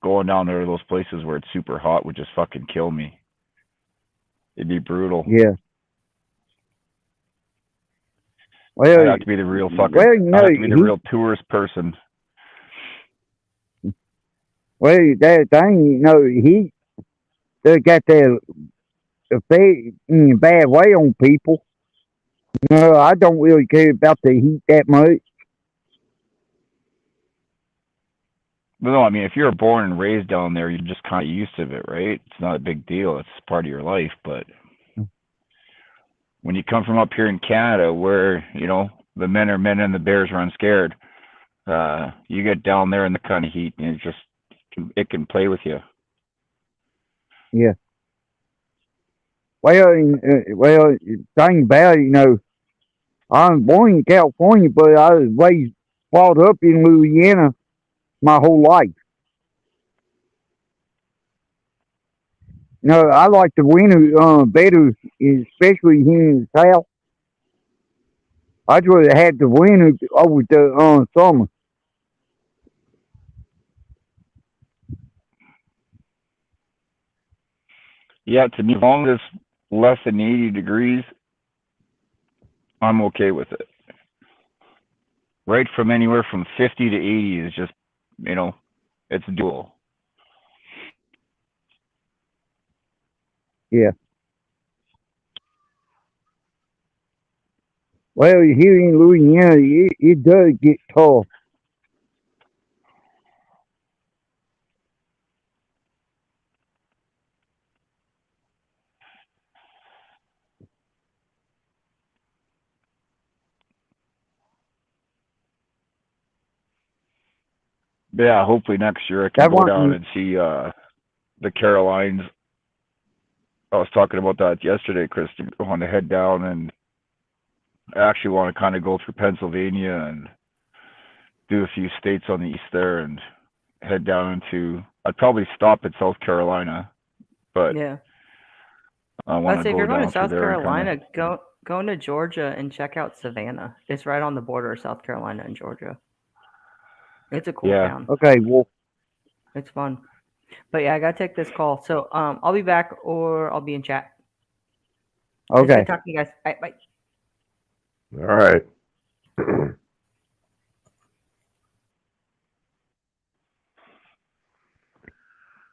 going down there to those places where it's super hot would just fucking kill me. It'd be brutal. Yeah. I Well, have to be the real fucking. well, you I know, have to be the real tourist person. well, that thing, you know, he they got that effect in a bad way on people. No, I don't really care about the heat that much. But no, I mean, if you're born and raised down there, you're just kind of used to it, right? It's not a big deal. It's part of your life. But when you come from up here in Canada, where the men are men and the bears run scared, you get down there in the kind of heat, and it can play with you. Yeah. Well, thing about it, you know, I'm born in California, but I was brought up in Louisiana my whole life. No, I like the winter better, especially here in the South. I'd rather have the winter over the summer. Yeah, to me, as long as it's less than 80 degrees, I'm okay with it. Right from anywhere from 50 to 80 is just, it's doable. Yeah. Well, here in Louisiana, it does get tough. Yeah, hopefully next year I can That go down one, and see the Carolines. I was talking about that yesterday, Chris. I want to head down, and I actually want to kind of go through Pennsylvania and do a few states on the east there, and head down into. I'd probably stop at South Carolina, but Yeah. I want I'd to say if go you're going down to through South there and kind Carolina, go into Georgia and check out Savannah. It's right on the border of South Carolina and Georgia. It's a cool Yeah. town. okay, well, It's fun. But yeah, I gotta take this call. So I'll be back or I'll be in chat. It's okay. good talking to you guys. All right, bye. All right.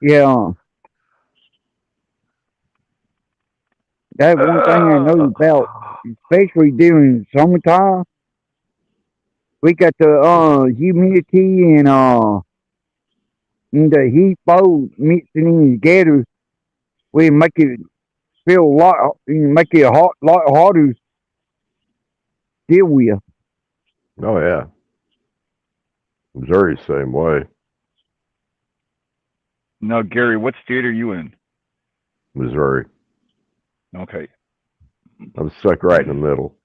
Yeah. That's one thing I know about, especially during summertime. we got the humidity and the heat both mixing in together. We make it feel a lot, make it a lot harder to deal with. Oh yeah. Missouri's the same way. Now, Gary, what state are you in? Missouri. Okay. I'm stuck right in the middle.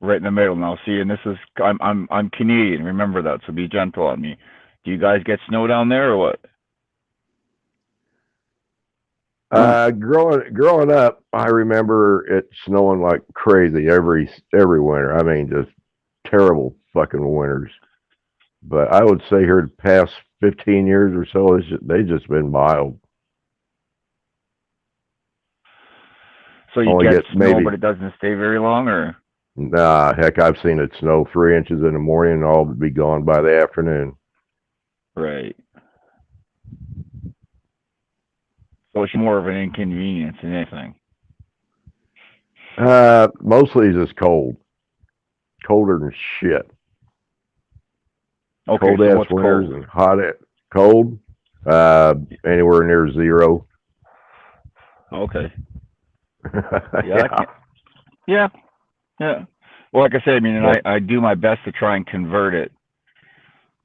Right in the middle now. See, and this is I'm Canadian. Remember that. So be gentle on me. Do you guys get snow down there or what? Growing up, I remember it snowing like crazy every winter. I mean, just terrible fucking winters. But I would say here the past 15 years or so, they've just been mild. So you Only get get snow, maybe- but it doesn't stay very long, or? Nah, heck, I've seen it snow 3 inches in the morning and all be gone by the afternoon. Right. So it's more of an inconvenience than anything. Mostly it's just cold. Colder than shit. Okay, Cold so ass what's winters cold? and hot cold. Anywhere near 0. Okay. Yeah. Yeah. Yeah. Well, like I said, I mean, and But- I do my best to try and convert it.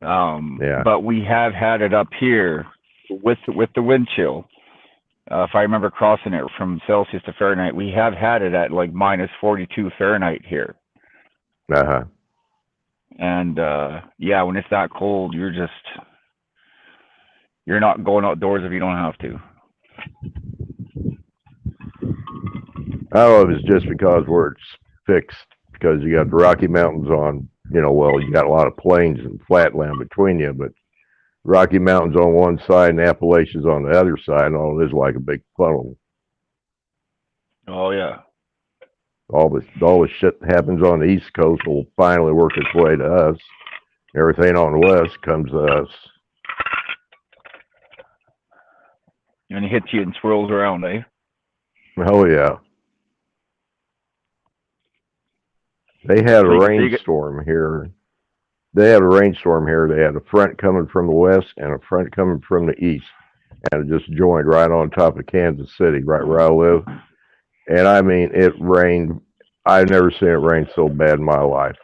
Yeah. But we have had it up here with the wind chill. If I remember crossing it from Celsius to Fahrenheit, we have had it at like minus 42 Fahrenheit here. Uh-huh. And yeah, when it's that cold, you're not going outdoors if you don't have to. I don't know if it's just because where it's fixed, because you got the Rocky Mountains on, well, you got a lot of plains and flatland between you, but Rocky Mountains on one side and Appalachians on the other side, and all it is like a big funnel. Oh yeah. All the shit that happens on the East Coast will finally work its way to us. Everything on the West comes to us. And it hits you and swirls around, eh? Oh yeah. They had a So you rainstorm here. They had a rainstorm here. They had a front coming from the west and a front coming from the east. And it just joined right on top of Kansas City, right where I live. And I mean, it rained. I've never seen it rain so bad in my life.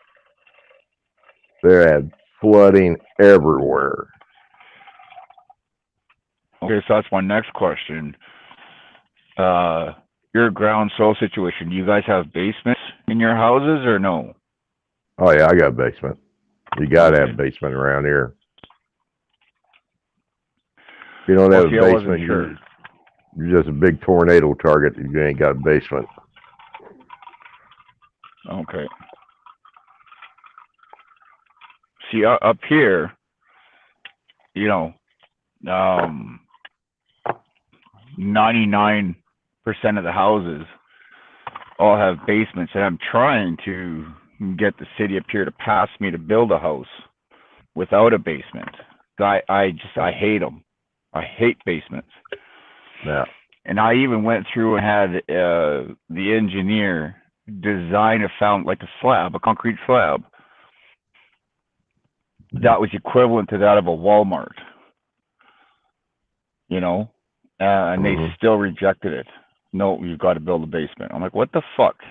They had flooding everywhere. Okay, so that's my next question. Your ground soil situation, do you guys have basements in your houses or no? Oh yeah, I got a basement. You gotta have Okay. a basement around here. If you don't have see, a I wasn't basement, sure. you're just a big tornado target if you ain't got a basement. Okay. See, up here, 99% of the houses all have basements, and I'm trying to get the city up here to pass me to build a house without a basement. I hate them. I hate basements. Yeah. And I even went through and had the engineer design a concrete slab that was equivalent to that of a Walmart. And they Mhm. still rejected it. No, you've got to build a basement. I'm like, what the fuck?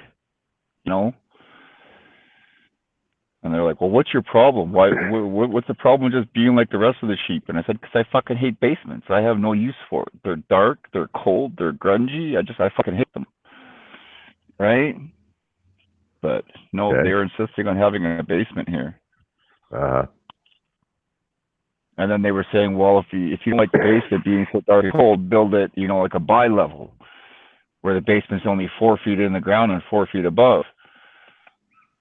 And they're like, well, what's your problem? What's the problem with just being like the rest of the sheep? And I said, because I fucking hate basements. I have no use for it. They're dark, they're cold, they're grungy. I fucking hate them. Right? But no, Okay. they're insisting on having a basement here. And then they were saying, well, if you don't like the basement being so dark and cold, build it, like a bi-level, where the basement's only 4 feet in the ground and 4 feet above.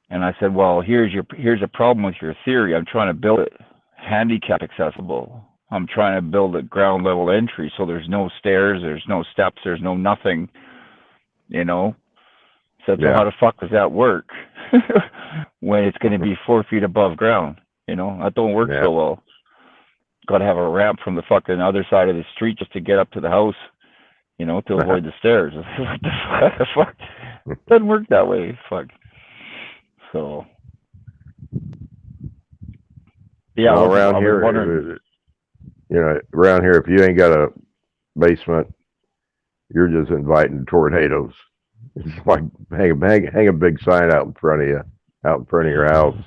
And I said, well, here's a problem with your theory. I'm trying to build it handicap accessible. I'm trying to build a ground level entry, so there's no stairs, there's no steps, there's no nothing, Said, so Yeah. how the fuck does that work when it's going to be 4 feet above ground? That don't work Yeah. so well. Got to have a ramp from the fucking other side of the street just to get up to the house, to avoid the stairs. What the fuck? Doesn't work that way. Fuck. So, yeah, Well, I was around here, wondering. around here, if you ain't got a basement, you're just inviting tornadoes. It's like hang a big sign out in front of you, out in front of your house.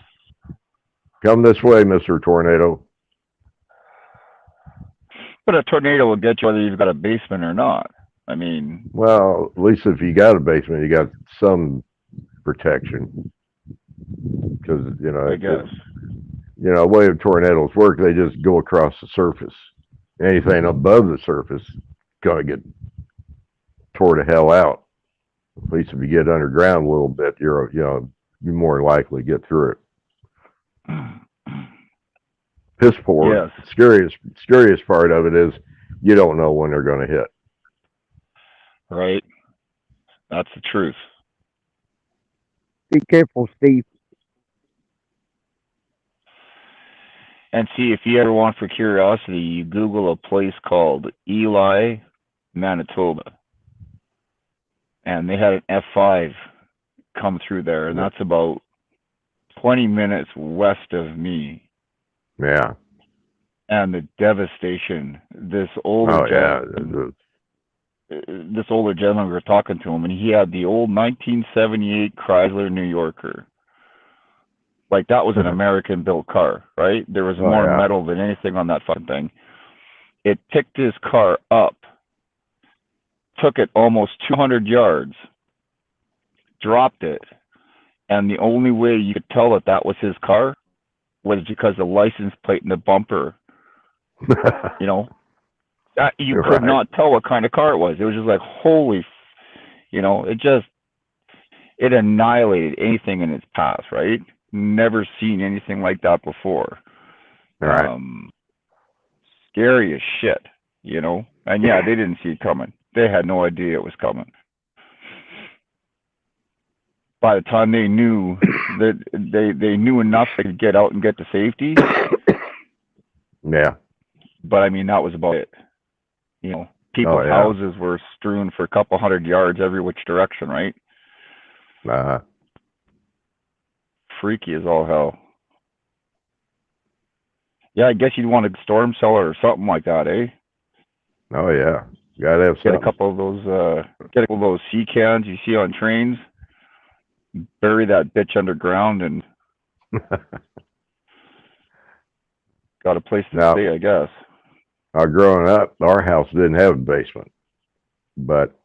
Come this way, Mr. Tornado. But a tornado will get you whether you've got a basement or not. I mean, Well, at least if you got a basement, you got some protection. Because, I guess. the way tornadoes work, they just go across the surface. Anything above the surface gonna get tore to hell out. At least if you get underground a little bit, you're more likely to get through it. Piss poor. Yes. Scariest part of it is you don't know when they're going to hit. Right. That's the truth. Be careful, Steve. And see, if you ever want for curiosity, you Google a place called Ely, Manitoba. And they had an F5 come through there, and that's about 20 minutes west of me. Yeah. And the devastation. This older gentleman, we were talking to him, and he had the old 1978 Chrysler New Yorker. Like, that was an American-built car, right? There was more metal than anything on that fucking thing. It picked his car up, took it almost 200 yards, dropped it, and the only way you could tell that that was his car was because the license plate and the bumper, that you could not tell what kind of car it was. It was just like, holy, it annihilated anything in its path, right? Never seen anything like that before. Right. Scary as shit, and yeah, they didn't see it coming. They had no idea it was coming. By the time they knew that they knew enough to get out and get to safety. Yeah. But I mean, that was about it. People's houses were strewn for a couple hundred yards every which direction, right? Freaky as all hell. Yeah, I guess you'd want a storm cellar or something like that, eh? Oh yeah, you gotta have something. Get a couple of those sea cans you see on trains. Bury that bitch underground and got a place to stay, I guess. Growing up, our house didn't have a basement, but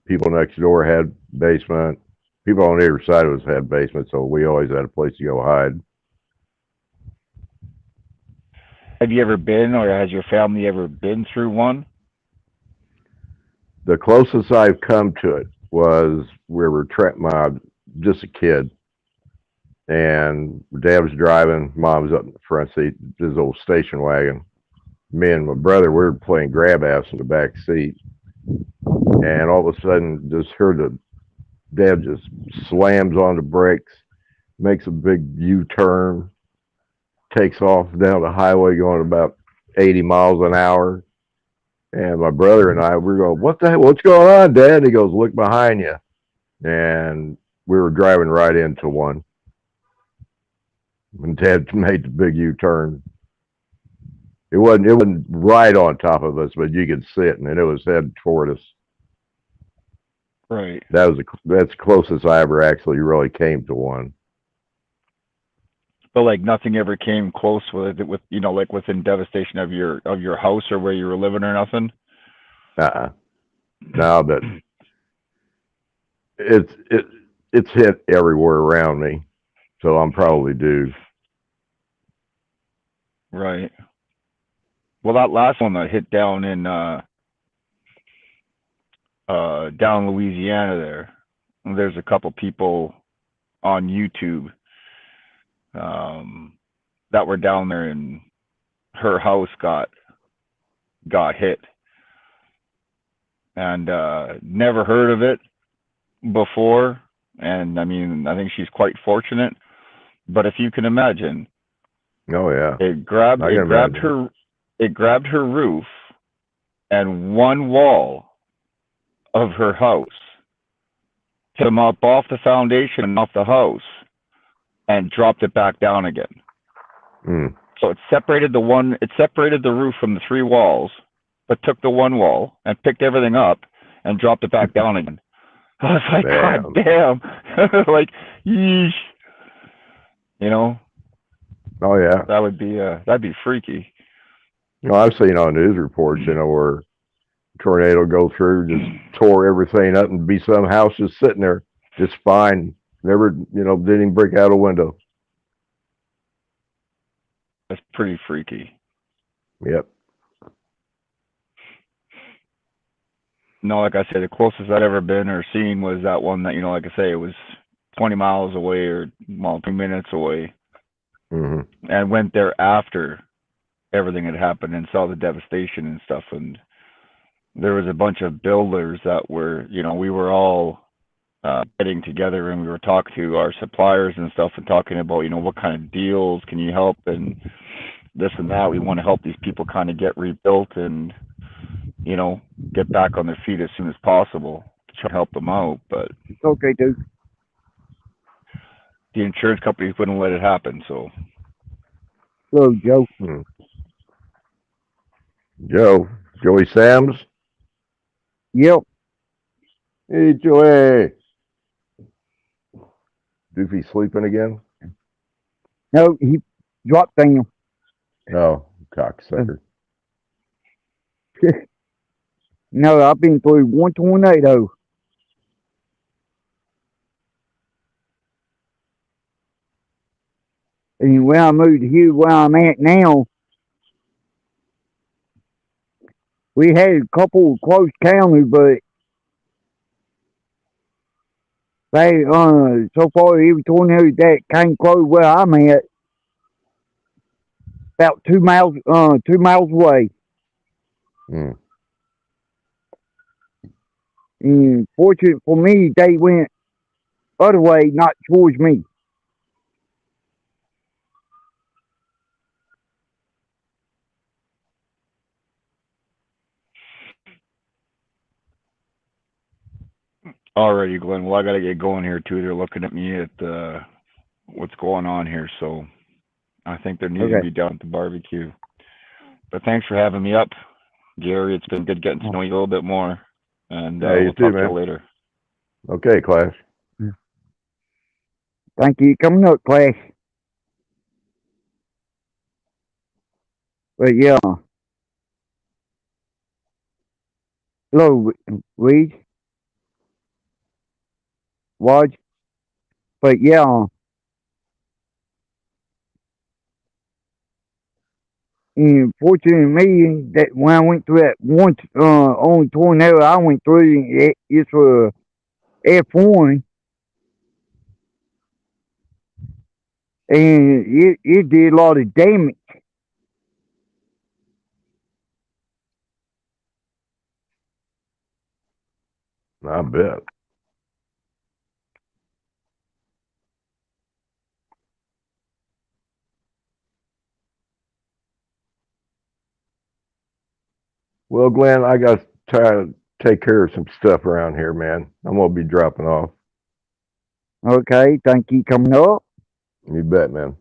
people next door had basement. People on either side of us had basements, so we always had a place to go hide. Have you ever been, or has your family ever been through one? The closest I've come to it was we were just a kid, and Dad was driving, Mom was up in the front seat, this old station wagon. Me and my brother, we were playing grab ass in the back seat, and all of a sudden, just heard Dad just slams on the brakes, makes a big U-turn, takes off down the highway going about 80 miles an hour. And my brother and I, we're going, what the hell? What's going on, Dad? And he goes, look behind you. And we were driving right into one. And Dad made the big U-turn. It wasn't right on top of us, but you could see it, and it was headed toward us. Right. That's the closest I ever actually really came to one. But like nothing ever came close with like within devastation of your house or where you were living or nothing. No, but it's hit everywhere around me, so I'm probably due. Right. Well, that last one that hit down in down Louisiana there's a couple people on YouTube that were down there, and her house got hit, and never heard of it before. And I mean, I think she's quite fortunate. But if you can imagine, oh yeah, it grabbed her roof and one wall of her house, hit them up off the foundation and off the house, and dropped it back down again. Mm. So it separated the roof from the 3 walls, but took the 1 wall and picked everything up and dropped it back down again. I was like, Damn. God damn. Like, yeesh. You know, Oh yeah. that'd be freaky. You know, I've seen on news reports, you know, where tornado go through, just tore everything up, and be some house just sitting there, just fine. Never, you know, didn't even break out a window. That's pretty freaky. Yep. No, like I said, the closest I'd ever been or seen was that one that, you know, like I say, it was 20 miles away or, well, 2 minutes away, Hmm. and went there after everything had happened and saw the devastation and stuff. And there was a bunch of builders that were, you know, we were all getting together, and we were talking to our suppliers and stuff and talking about, you know, what kind of deals can you help and this and that. We want to help these people kind of get rebuilt and, you know, get back on their feet as soon as possible to try to help them out. But It's okay, dude. the insurance companies wouldn't let it happen. So Hello, Joe. Joey Sams. Yep. Hey, Joey. Doofy sleeping again? No, he dropped down. No, cocksucker. No, I've been through one tornado. And when I moved here where I'm at now, we had a couple of close counters, but they, so far every tornado that came close where I'm at, about 2 miles away. Mm. And fortunate for me, they went other way, not towards me. alrighty, Glenn. Well, I got to get going here too. They're looking at me at what's going on here. So I think they're needing to Okay. be down at the barbecue. But thanks for having me up, Gary. It's been good getting to know you a little bit more. And Yeah, you we'll too, talk to man. you later. Okay, class. Thank you. Coming up, class. But yeah. Hello, Reed. Waj. But yeah. And fortunately me, that when I went through that one only tornado I went through, it's for F1, and it did a lot of damage. I bet. Well, Glenn, I got to try to take care of some stuff around here, man. I'm going to be dropping off. Okay, thank you. Coming up. You bet, man.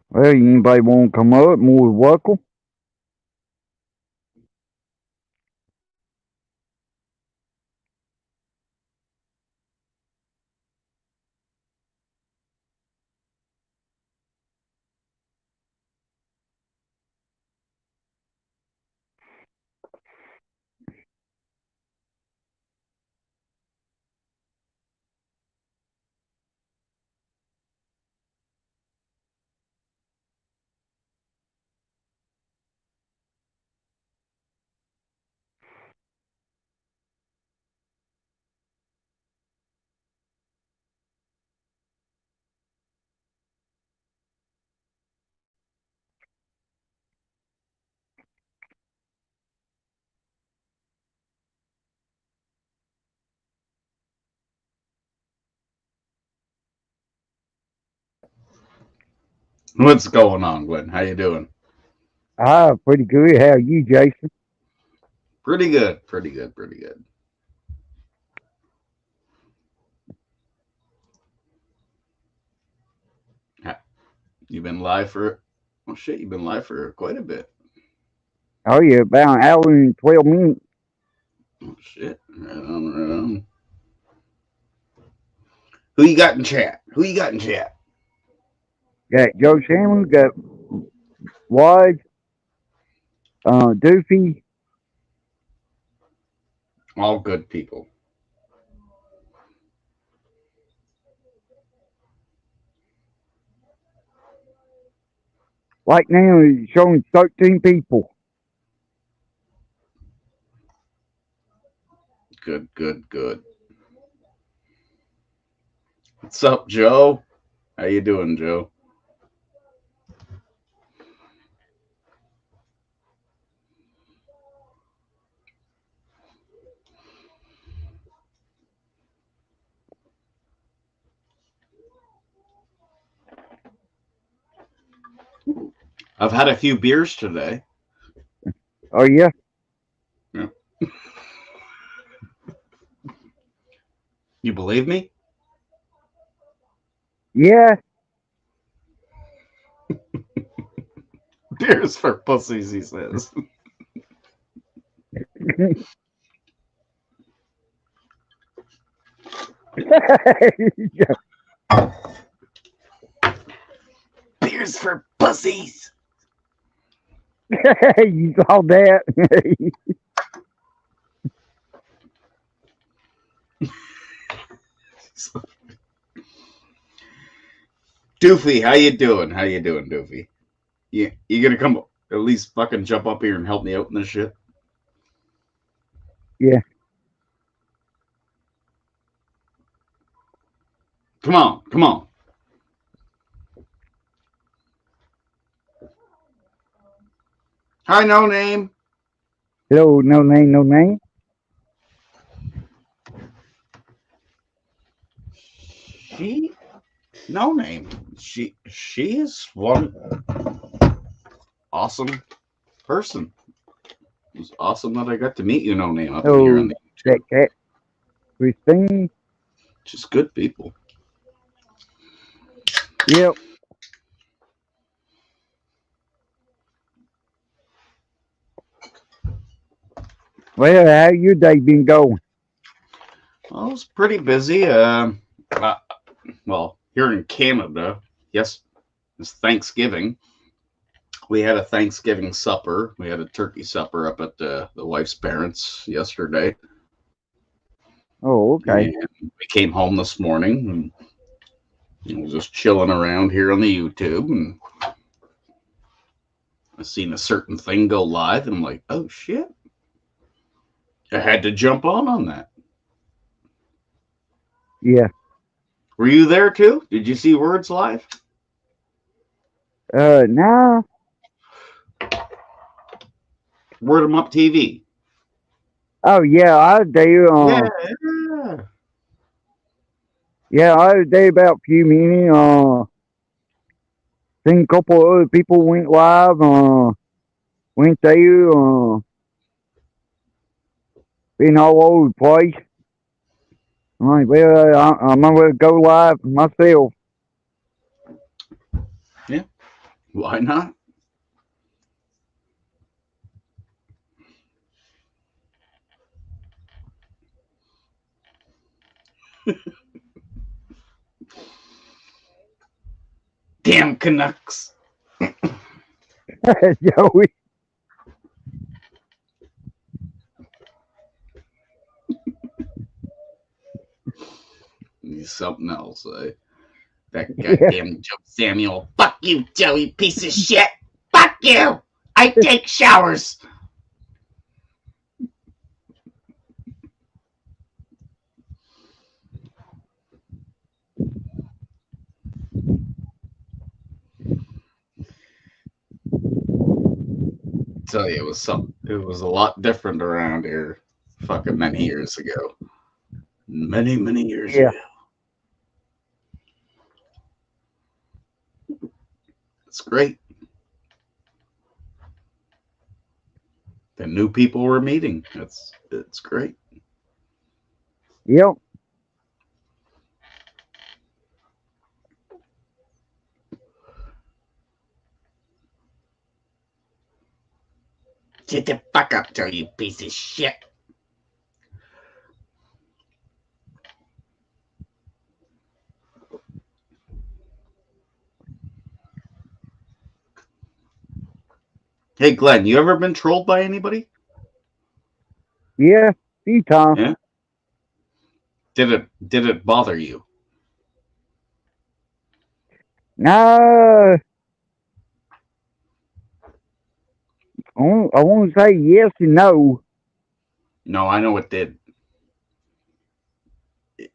Well, anybody want to come up? More welcome. What's going on, Glenn? How you doing? Pretty good. How are you, Jason? Pretty good. Pretty good. Pretty good. You've been live for, oh shit, you've been live for quite a bit. Oh, yeah, about an hour and 12 minutes. Oh shit. Right on, right on. Who you got in chat? Who you got in chat? Got Joe Shannon, got Wad, Doofy. All good people. Right now, it's showing 13 people. Good, good, good. What's up, Joe? How you doing, Joe? I've had a few beers today. Oh, yeah? Yeah. You believe me? Yeah. Beers for pussies, he says. Beers for pussies. You saw that? Doofy, how you doing? How you doing, Doofy? You gonna come at least fucking jump up here and help me out in this shit? Yeah. Come on, come on. Hi, no name. Hello, no name, no name. No name. She is one awesome person. It was awesome that I got to meet you, no name, up in here on the that cat. Christine. Just good people. Yep. Well, how your day been going? Well, it was pretty busy. Well, here in Canada, yes, it's Thanksgiving. We had a Thanksgiving supper. We had a turkey supper up at the wife's parents yesterday. Oh, okay. And we came home this morning and was just chilling around here on the YouTube, and I seen a certain thing go live, and I'm like, oh shit. I had to jump on that. Yeah. Were you there too? Did you see Words live? No. Word 'em Up TV. Oh, yeah, I do. Yeah, I was there about a few minutes. Seen a couple of other people went live. Went there. Been all over the place. I'm like, well, I'm gonna go live myself. Yeah. Why not? Damn Canucks. Joey. He's something else, eh? That goddamn Joe Samuel. Fuck you, Joey, piece of shit. Fuck you. I take showers. Tell you, it was a lot different around here fucking many years ago. Many years ago. That's great. The new people we're meeting. It's great. Yep. Get the fuck up there, you piece of shit. Hey, Glenn, you ever been trolled by anybody? Yeah. Few times. Yeah. Did it bother you? No. I want to say yes and no. No, I know it did.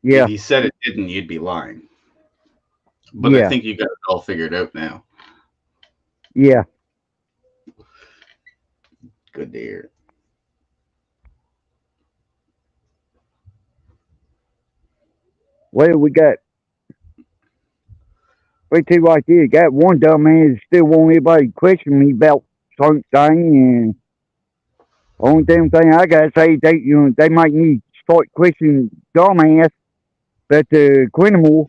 Yeah. If you said it didn't, you'd be lying. But Yeah. I think you got it all figured out now. Yeah. Good to hear. Well, we two like this. Got one dumbass that still want everybody to question me about something, and only damn thing I gotta say, they might need to start questioning dumbass, but Quinnemore,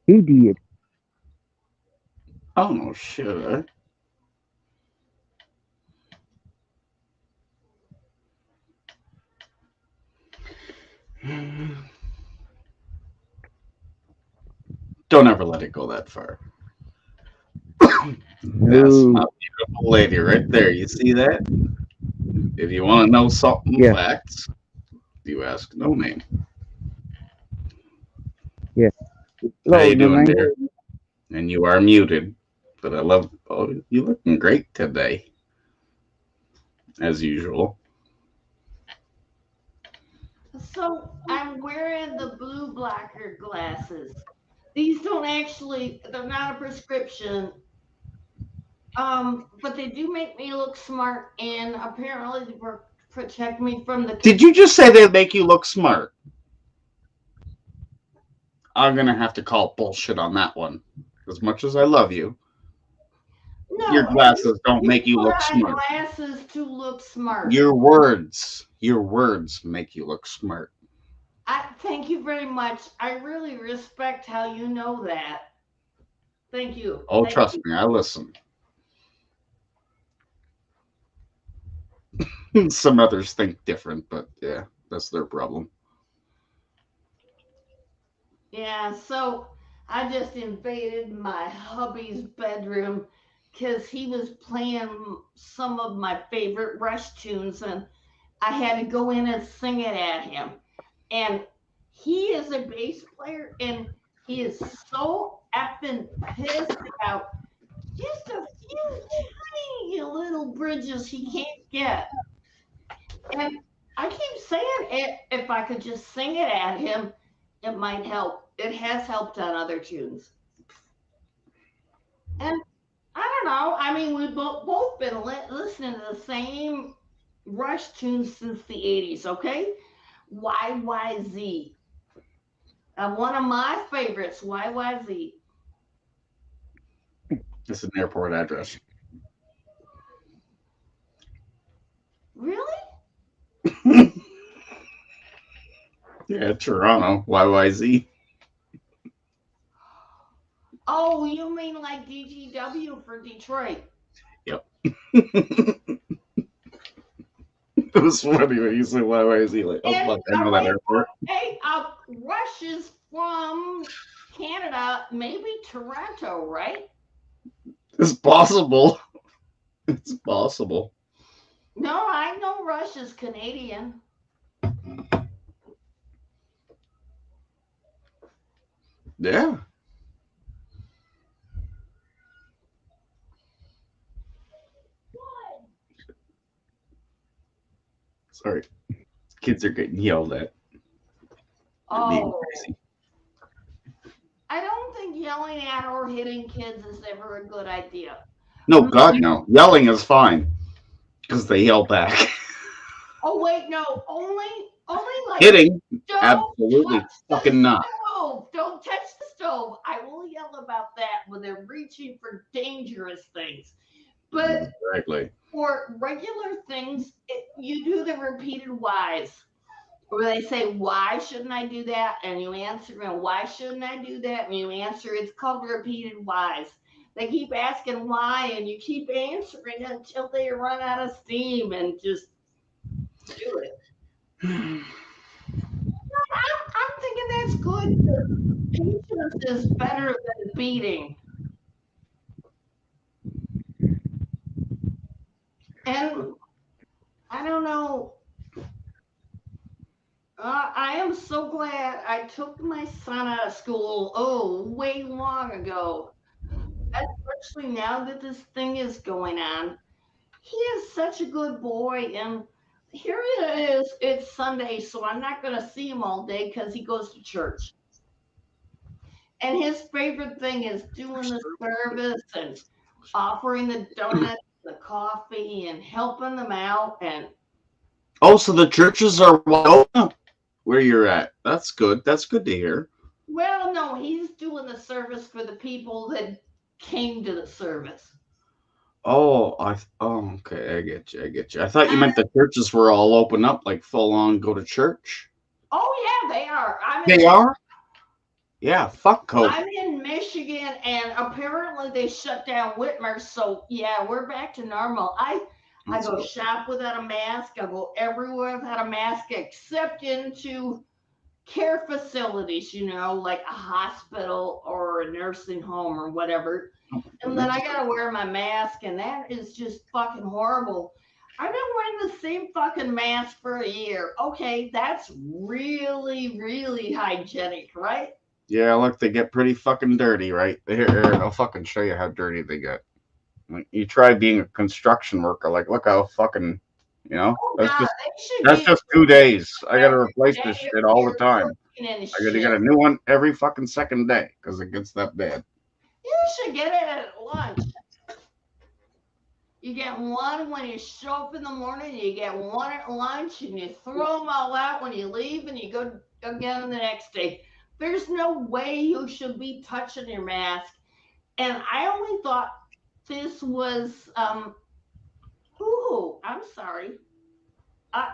he did. Oh no, shit. Don't ever let it go that far. That's my beautiful lady right there. You see that? If you want to know something, Yeah. facts, you ask No Name. Yeah. How you Hello, doing, man. dear? And you are muted, but I love. Oh, you looking great today, as usual. So I'm wearing the blue blocker glasses. These don't actually, they're not a prescription. But they do make me look smart, and apparently they protect me from the. Did you just say they make you look smart? I'm gonna have to call bullshit on that one. As much as I love you, No, your glasses don't make you put look on smart. glasses to look smart. Your words make you look smart. Thank you very much. I really respect how you know that. Thank you. Oh, Thank trust you. me, I listen. Some others think different, but yeah, that's their problem. Yeah, so I just invaded my hubby's bedroom because he was playing some of my favorite Rush tunes, and I had to go in and sing it at him. And he is a bass player, and he is so effing pissed about just a few tiny little bridges he can't get. And I keep saying it, if I could just sing it at him, it might help. It has helped on other tunes. And I don't know. I mean, we've both been listening to the same Rush tunes since the 80s, okay? YYZ. One of my favorites, YYZ. It's an airport address. Really? Yeah, Toronto, YYZ. Oh, you mean like DGW for Detroit? Yep. It was funny when you said YYZ. Like, oh fuck, I know that airport. Hey, Rush is from Canada, maybe Toronto, right? It's possible. It's possible. No, I know Rush is Canadian. Yeah. Sorry. Kids are getting yelled at. Oh. I don't think yelling at or hitting kids is ever a good idea. No, God, no. Yelling is fine. Because they yell back. Oh, wait, no. Only like Hitting? Absolutely fucking not. Stove. Don't touch the stove, I will yell about that when they're reaching for dangerous things. But Exactly. for regular things, you do the repeated whys. Where they say, why shouldn't I do that? And you answer, and why shouldn't I do that? And you answer, it's called repeated whys. They keep asking why, and you keep answering until they run out of steam and just do it. I'm thinking that's good. Patience is better than beating. And I don't know. I am so glad I took my son out of school, way long ago. Especially now that this thing is going on. He is such a good boy. And here it is. It's Sunday, so I'm not going to see him all day because he goes to church. And his favorite thing is doing the service and offering the donuts, the coffee, and helping them out. And Oh, so the churches are wide open where you're at. That's good. That's good to hear. well, no, he's doing the service for the people that came to the service. Oh, okay. I get you. I get you. I thought you meant the churches were all open up, like full on go to church. Oh yeah, they are. They are? Yeah, fuck COVID. I'm in Michigan, and apparently they shut down Whitmer. So yeah, we're back to normal. I go shop without a mask. I go everywhere without a mask, except into care facilities. Like a hospital or a nursing home or whatever. And then I gotta wear my mask, and that is just fucking horrible. I've been wearing the same fucking mask for a year. Okay, that's really, really hygienic, right? Yeah, look, they get pretty fucking dirty, right? Here, I'll fucking show you how dirty they get. Like, you try being a construction worker, like, look how fucking, that's just 2 days. I gotta replace this shit all the time. I gotta get a new one every fucking second day because it gets that bad. You should get it at lunch. You get one when you show up in the morning, you get one at lunch, and you throw them all out when you leave, and you go again the next day. There's no way you should be touching your mask. And I only thought this was, I'm sorry.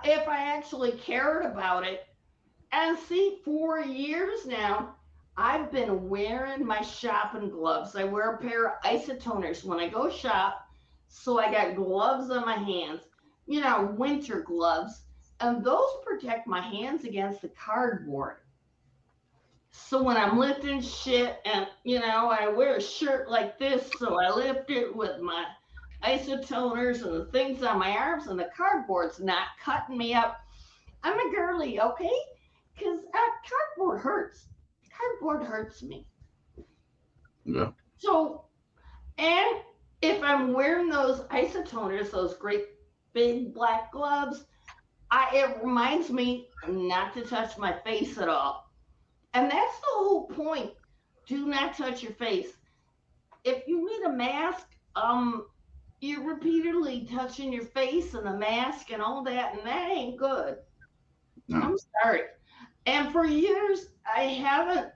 If I actually cared about it. And see, for years now, I've been wearing my shopping gloves. I wear a pair of isotoners when I go shop. So I got gloves on my hands, winter gloves. And those protect my hands against the cardboard. So when I'm lifting shit and, I wear a shirt like this, so I lift it with my isotoners and the things on my arms, and the cardboard's not cutting me up. I'm a girly, okay? Because cardboard hurts. Cardboard hurts me. Yeah. So, and if I'm wearing those isotoners, those great big black gloves, it reminds me not to touch my face at all. And that's the whole point. Do not touch your face. If you need a mask, you're repeatedly touching your face and the mask and all that, and that ain't good. No. I'm sorry. And for years, I haven't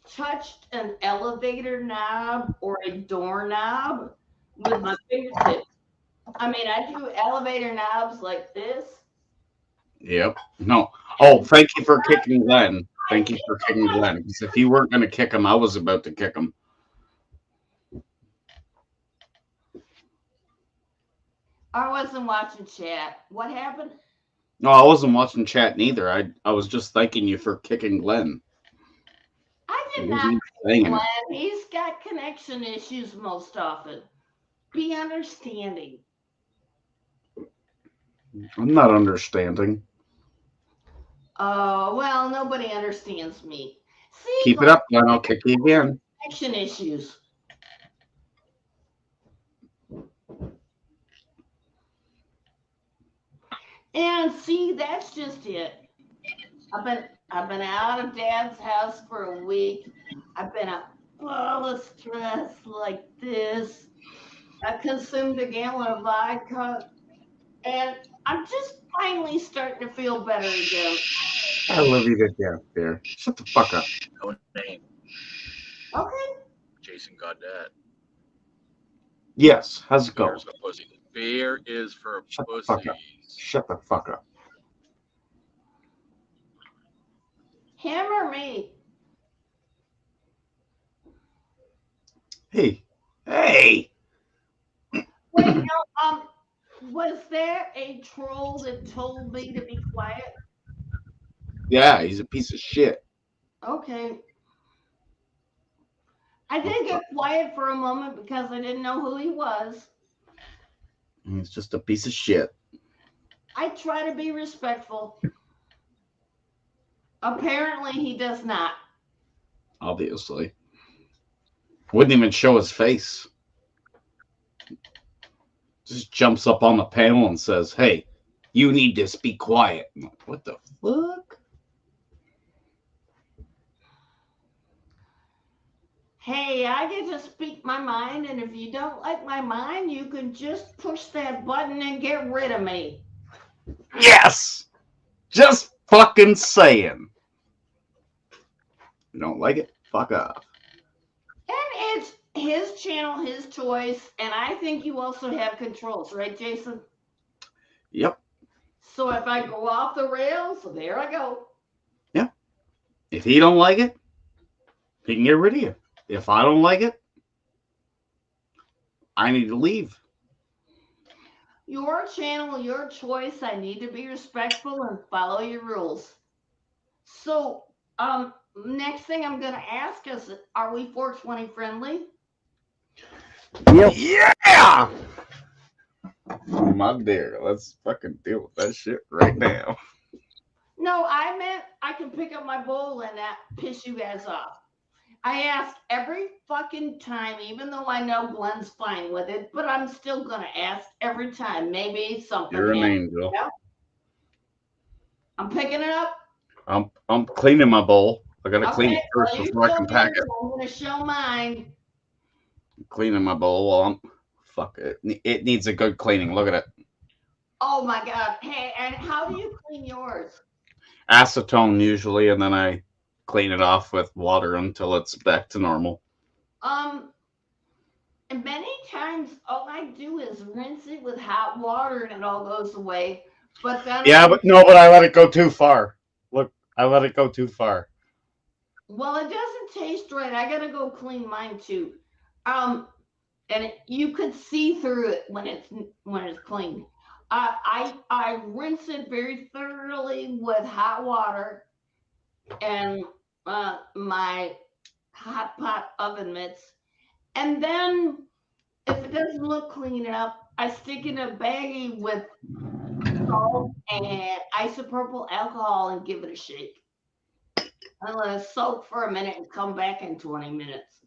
touched an elevator knob or a doorknob with my fingertips. I mean, I do elevator knobs like this. Yep. No. Oh, thank you for kicking Glenn. Thank you for kicking Glenn. Because if you weren't going to kick him, I was about to kick him. I wasn't watching chat. What happened? No, I wasn't watching chat neither. I was just thanking you for kicking Glenn. I did not kick Glenn. He's got connection issues most often. Be understanding. I'm not understanding. Well, nobody understands me. See, keep it up, Glenn. I'll kick you again. Connection issues. And see, that's just it. I've been out of Dad's house for a week. I've been full of stress like this. I consumed a gallon of vodka, and I'm just finally starting to feel better again. I love you to death there. Shut the fuck up. No name. Okay. Jason Goddard. Yes. How's it going? Beer's for pussy. Beer is for Shut the fuck up. pussies. Shut the fuck up. Him or me? Hey. Hey. Wait, no, was there a troll that told me to be quiet? Yeah, he's a piece of shit. Okay. I did get quiet for a moment because I didn't know who he was. He's just a piece of shit. I try to be respectful. Apparently, he does not. Obviously. Wouldn't even show his face. Just jumps up on the panel and says, "Hey, you need to be quiet." I'm like, what the fuck? Hey, I get to speak my mind, and if you don't like my mind, you can just push that button and get rid of me. Yes! Just fucking saying. You don't like it? Fuck off. And it's his channel, his choice, and I think you also have controls, right, Jason? Yep. So if I go off the rails, there I go. Yeah. If he don't like it, he can get rid of you. If I don't like it, I need to leave. Your channel, your choice. I need to be respectful and follow your rules. So, next thing I'm going to ask is, are we 420 friendly? Yep. Yeah! My dear, let's fucking deal with that shit right now. No, I meant I can pick up my bowl and that piss you guys off. I ask every fucking time, even though I know Glenn's fine with it, but I'm still going to ask every time. Maybe something You're an happens. angel. Yeah. I'm picking it up. I'm cleaning my bowl. I gotta Okay, clean it first well, you before I can show pack yours, it. I'm going to show mine. Cleaning my bowl while I'm fuck it. It needs a good cleaning. Look at it. Oh my God. Hey, and how do you clean yours? Acetone usually, and then I clean it off with water until it's back to normal. And many times all I do is rinse it with hot water and it all goes away. But then But I let it go too far. Look, I let it go too far. well, it doesn't taste right. I gotta go clean mine too. And you could see through it when it's clean. I rinse it very thoroughly with hot water and my hot pot oven mitts. And then if it doesn't look clean enough, I stick in a baggie with salt and isopropyl alcohol and give it a shake. I let it soak for a minute and come back in 20 minutes.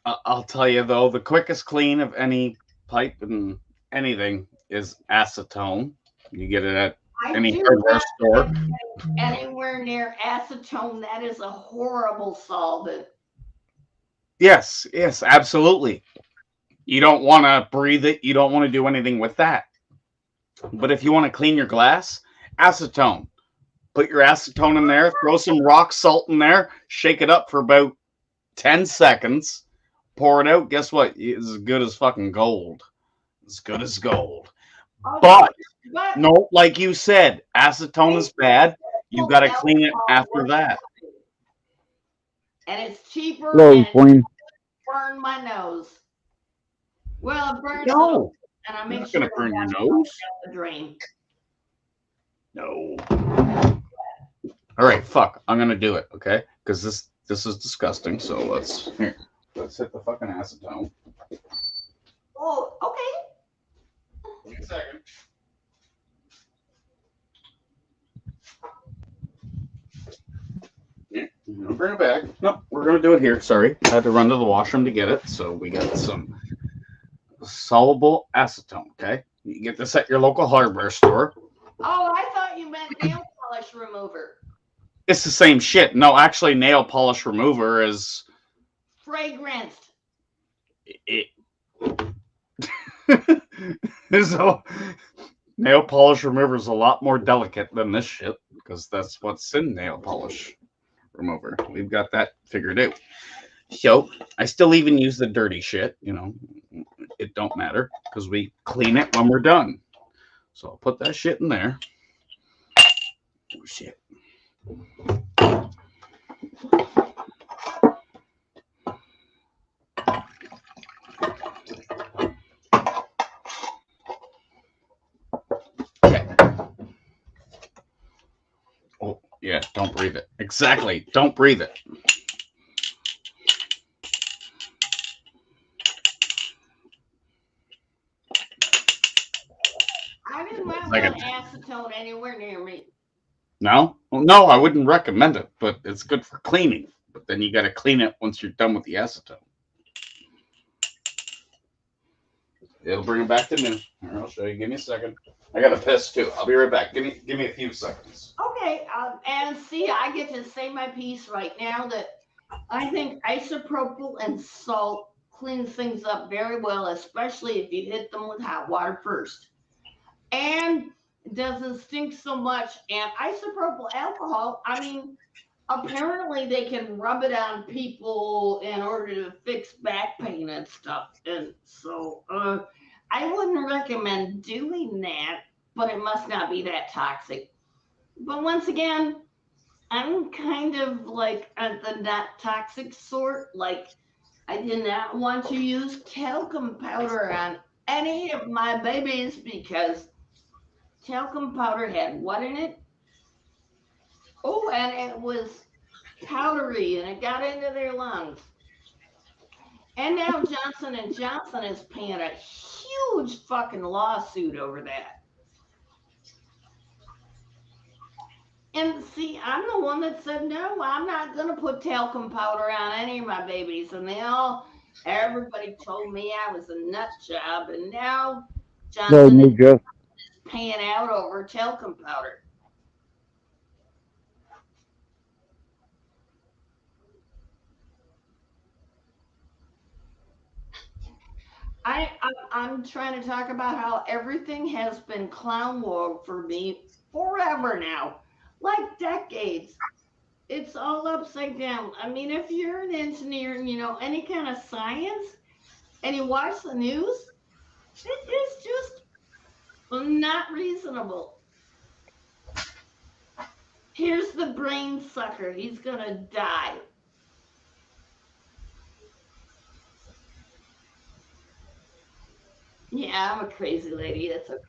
I'll tell you though, the quickest clean of any pipe and anything is acetone. You get it at any hardware store. Anywhere near acetone, that is a horrible solvent. Yes, absolutely. You don't want to breathe it. You don't want to do anything with that. But if you want to clean your glass, acetone. Put your acetone in there, throw some rock salt in there, shake it up for about 10 seconds, pour it out. Guess what? It's as good as fucking gold. As good as gold. But no, like you said, acetone is bad. You've got to clean it after that. And it's cheaper. Hello, Queen. Burn my nose. Well, it burns. No, and I make not sure gonna burn your down nose. the drain. No. All right, fuck. I'm gonna do it, okay? Because this is disgusting. So let's hit the fucking acetone. Oh, okay. Give me a second. Yeah, I'll bring it back. No, we're gonna do it here. Sorry, I had to run to the washroom to get it. So we got some soluble acetone. Okay, you can get this at your local hardware store. Oh, I thought you meant nail polish remover. It's the same shit. No, actually, nail polish remover is Fragranced. So nail polish remover is a lot more delicate than this shit because that's what's in nail polish remover. We've got that figured out. So I still even use the dirty shit, you know. It don't matter because we clean it when we're done. So I'll put that shit in there. Oh shit. Okay. Oh yeah, don't breathe it. Exactly. Don't breathe it. I didn't want acetone anywhere near me. No? Well, no, I wouldn't recommend it, but it's good for cleaning. But then you got to clean it once you're done with the acetone. It'll bring it back to new. Here, I'll show you. Give me a second. I got to piss too. I'll be right back. Give me a few seconds. Okay, and see, I get to say my piece right now that I think isopropyl and salt cleans things up very well, especially if you hit them with hot water first. And it doesn't stink so much. And isopropyl alcohol, I mean, apparently they can rub it on people in order to fix back pain and stuff. And so I wouldn't recommend doing that, but it must not be that toxic. But once again, I'm kind of like the not toxic sort. Like, I did not want to use talcum powder on any of my babies because talcum powder had what in it? Oh, and it was powdery and it got into their lungs. And now Johnson & Johnson is paying a huge fucking lawsuit over that. And see, I'm the one that said, no, I'm not going to put talcum powder on any of my babies. And everybody told me I was a nut job. And now Johnson is paying out over talcum powder. I'm trying to talk about how everything has been clown war for me forever now, like decades. It's all upside down. I mean, if you're an engineer and you know any kind of science and you watch the news, it is just not reasonable. Here's the brain sucker. He's gonna die. Yeah, I'm a crazy lady. That's okay.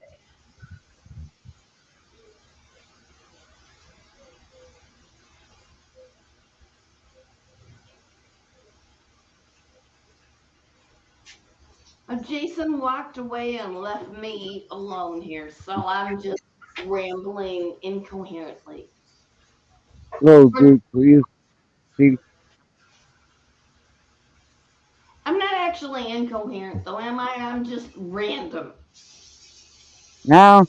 Jason walked away and left me alone here, so I'm just rambling incoherently. Hello, dude, please. See? I'm not actually incoherent, though, am I? I'm just random. No.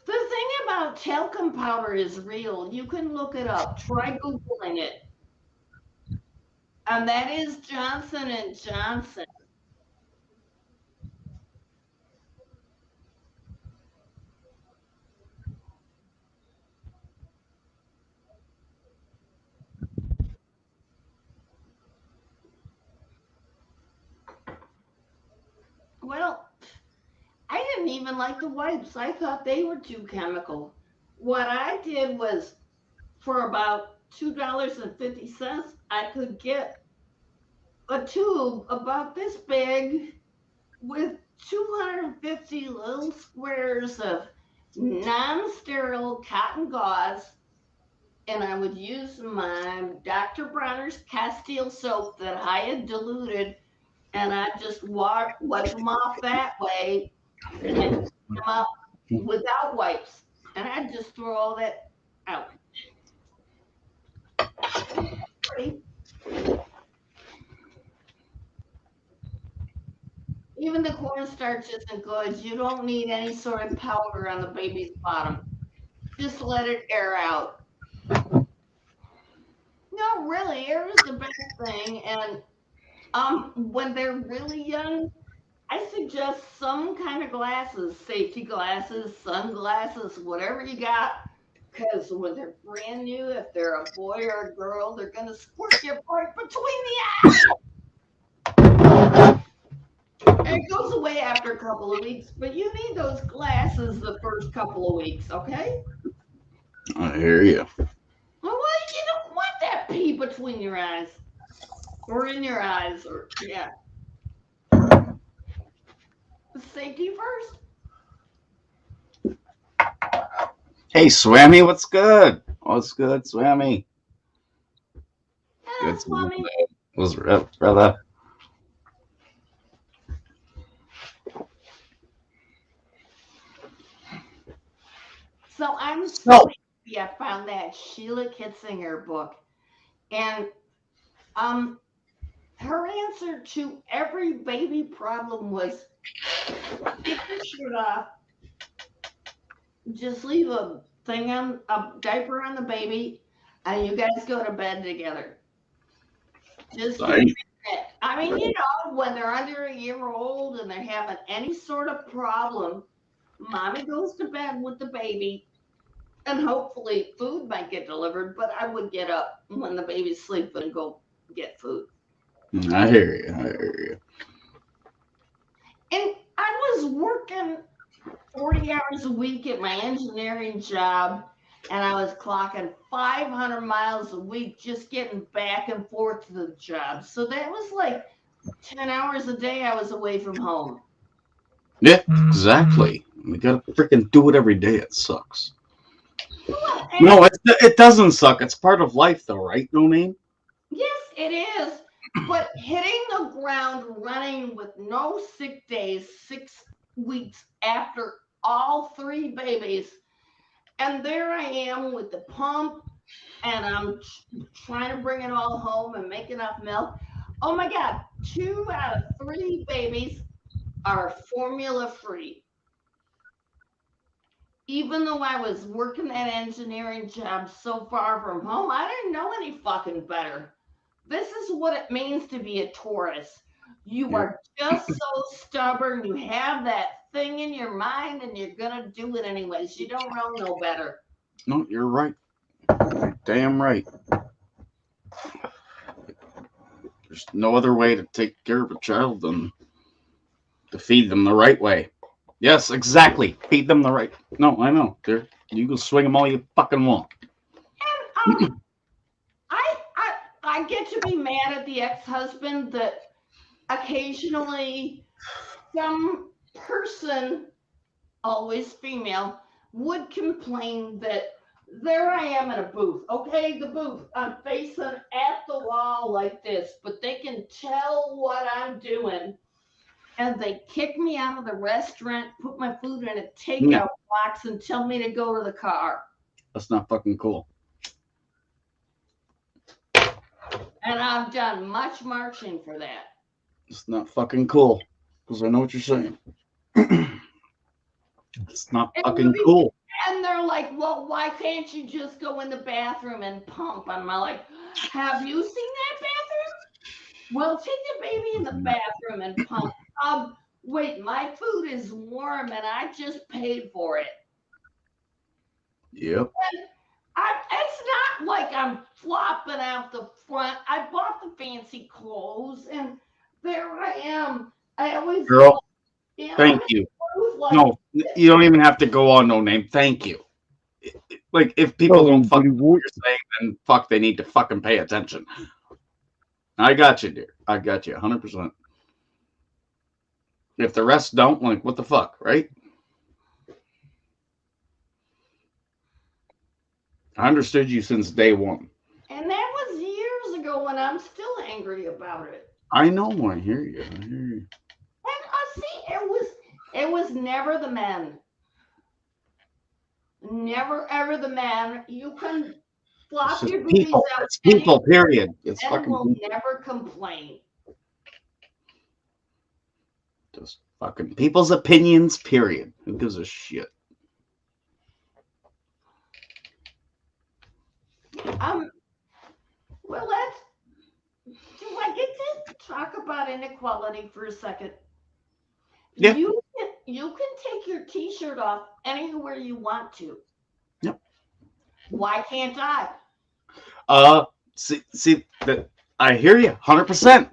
The thing about talcum powder is real. You can look it up. Try Googling it. And that is Johnson & Johnson. Well, I didn't even like the wipes. I thought they were too chemical. What I did was, for about $2.50, I could get a tube about this big with 250 little squares of non-sterile cotton gauze, and I would use my Dr. Bronner's Castile soap that I had diluted, and I just wipe them off that way and then clean them up without wipes, and I just throw all that out. Even the cornstarch isn't good. You don't need any sort of powder on the baby's bottom. Just let it air out. No, really, air is the best thing. And when they're really young, I suggest some kind of glasses, safety glasses, sunglasses, whatever you got. Because when they're brand new, if they're a boy or a girl, they're going to squirt you right between the eyes. And it goes away after a couple of weeks, but you need those glasses the first couple of weeks, okay? I hear you. Well, you don't want that pee between your eyes. Or in your eyes, or, yeah. Safety first. Hey, Swammy, what's good? What's good, Swammy? Hello, Swami. What's up, brother? So I'm so happy I found that Sheila Kitzinger book. And her answer to every baby problem was take your shirt off, just leave a diaper on the baby, and you guys go to bed together. Just I mean, you know, when they're under a year old and they're having any sort of problem, mommy goes to bed with the baby, and hopefully food might get delivered, but I would get up when the baby's sleeping and go get food. I hear you. I hear you. And I was working 40 hours a week at my engineering job, and I was clocking 500 miles a week just getting back and forth to the job. So that was like 10 hours a day I was away from home. Yeah, exactly. We gotta freaking do it every day. It sucks. No, it doesn't suck. It's part of life, though, right? No name? Yes, it is. But hitting the ground running with no sick days 6 weeks after all 3 babies, and there I am with the pump, and I'm trying to bring it all home and make enough milk. Oh my God, 2 out of 3 babies are formula free. Even though I was working that engineering job so far from home, I didn't know any fucking better. This is what it means to be a Taurus. You are just so stubborn. You have that thing in your mind and you're going to do it anyways. You don't know no better. No, you're right. You're damn right. There's no other way to take care of a child than to feed them the right way. Yes, exactly. Feed them the right. No, I know. You can swing them all you fucking want. And I get to be mad at the ex-husband that occasionally some person, always female, would complain that there I am in a booth. Okay, the booth. I'm facing at the wall like this, but they can tell what I'm doing. And they kick me out of the restaurant, put my food in a takeout box, and tell me to go to the car. That's not fucking cool. And I've done much marching for that. It's not fucking cool. Because I know what you're saying. It's not fucking cool. And they're like, well, why can't you just go in the bathroom and pump? And I'm like, have you seen that bathroom? Well, take the baby in the bathroom and pump. Wait, my food is warm and I just paid for it. Yep. It's not like I'm flopping out the front. I bought the fancy clothes and there I am. I always Girl, thank you. Like, no, you don't even have to go on no name. Thank you. Like, if people don't fucking know what you're saying, then fuck, they need to fucking pay attention. I got you, dear. I got you 100%. If the rest don't, like, what the fuck, right? I understood you since day one. And that was years ago when I'm still angry about it. I know. I hear you. I hear you. And see, it was never the men. Never ever the man. You can flop your boobies out. It's people, period. It's and fucking will people. Never complain. Just fucking people's opinions, period. Who gives a shit? Well, do I get to talk about inequality for a second? Yeah. You can take your T-shirt off anywhere you want to. Yep. Why can't I? See that I hear you 100%.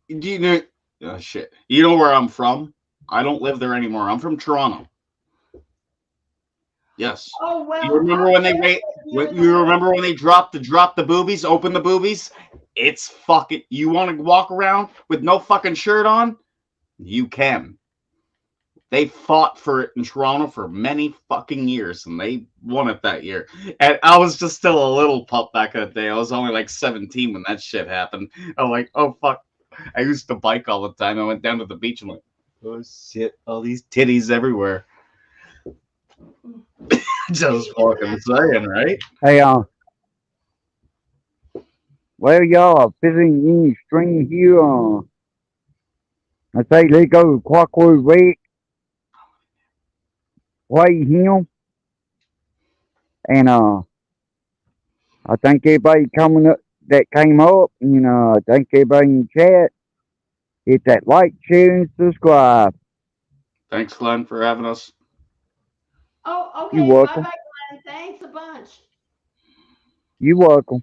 Do you know? Oh, shit. You know where I'm from? I don't live there anymore. I'm from Toronto. Yes. Oh well. You remember when they remember when they drop the boobies, open the boobies? It's fucking. You want to walk around with no fucking shirt on? You can. They fought for it in Toronto for many fucking years, and they won it that year. And I was just still a little pup back in the day. I was only like 17 when that shit happened. I'm like, oh fuck. I used to bike all the time. I went down to the beach and like, oh shit, all these titties everywhere. Just fucking saying, right? Hey, well, y'all are visiting any string here. I say let's go to Quackwood Rick, play him, and I think everybody coming up that came up, and I thank everybody in the chat. Hit that like, share, and subscribe. Thanks, Glenn, for having us. Oh, okay. You're welcome. Bye-bye, Glenn. Thanks a bunch. You're welcome.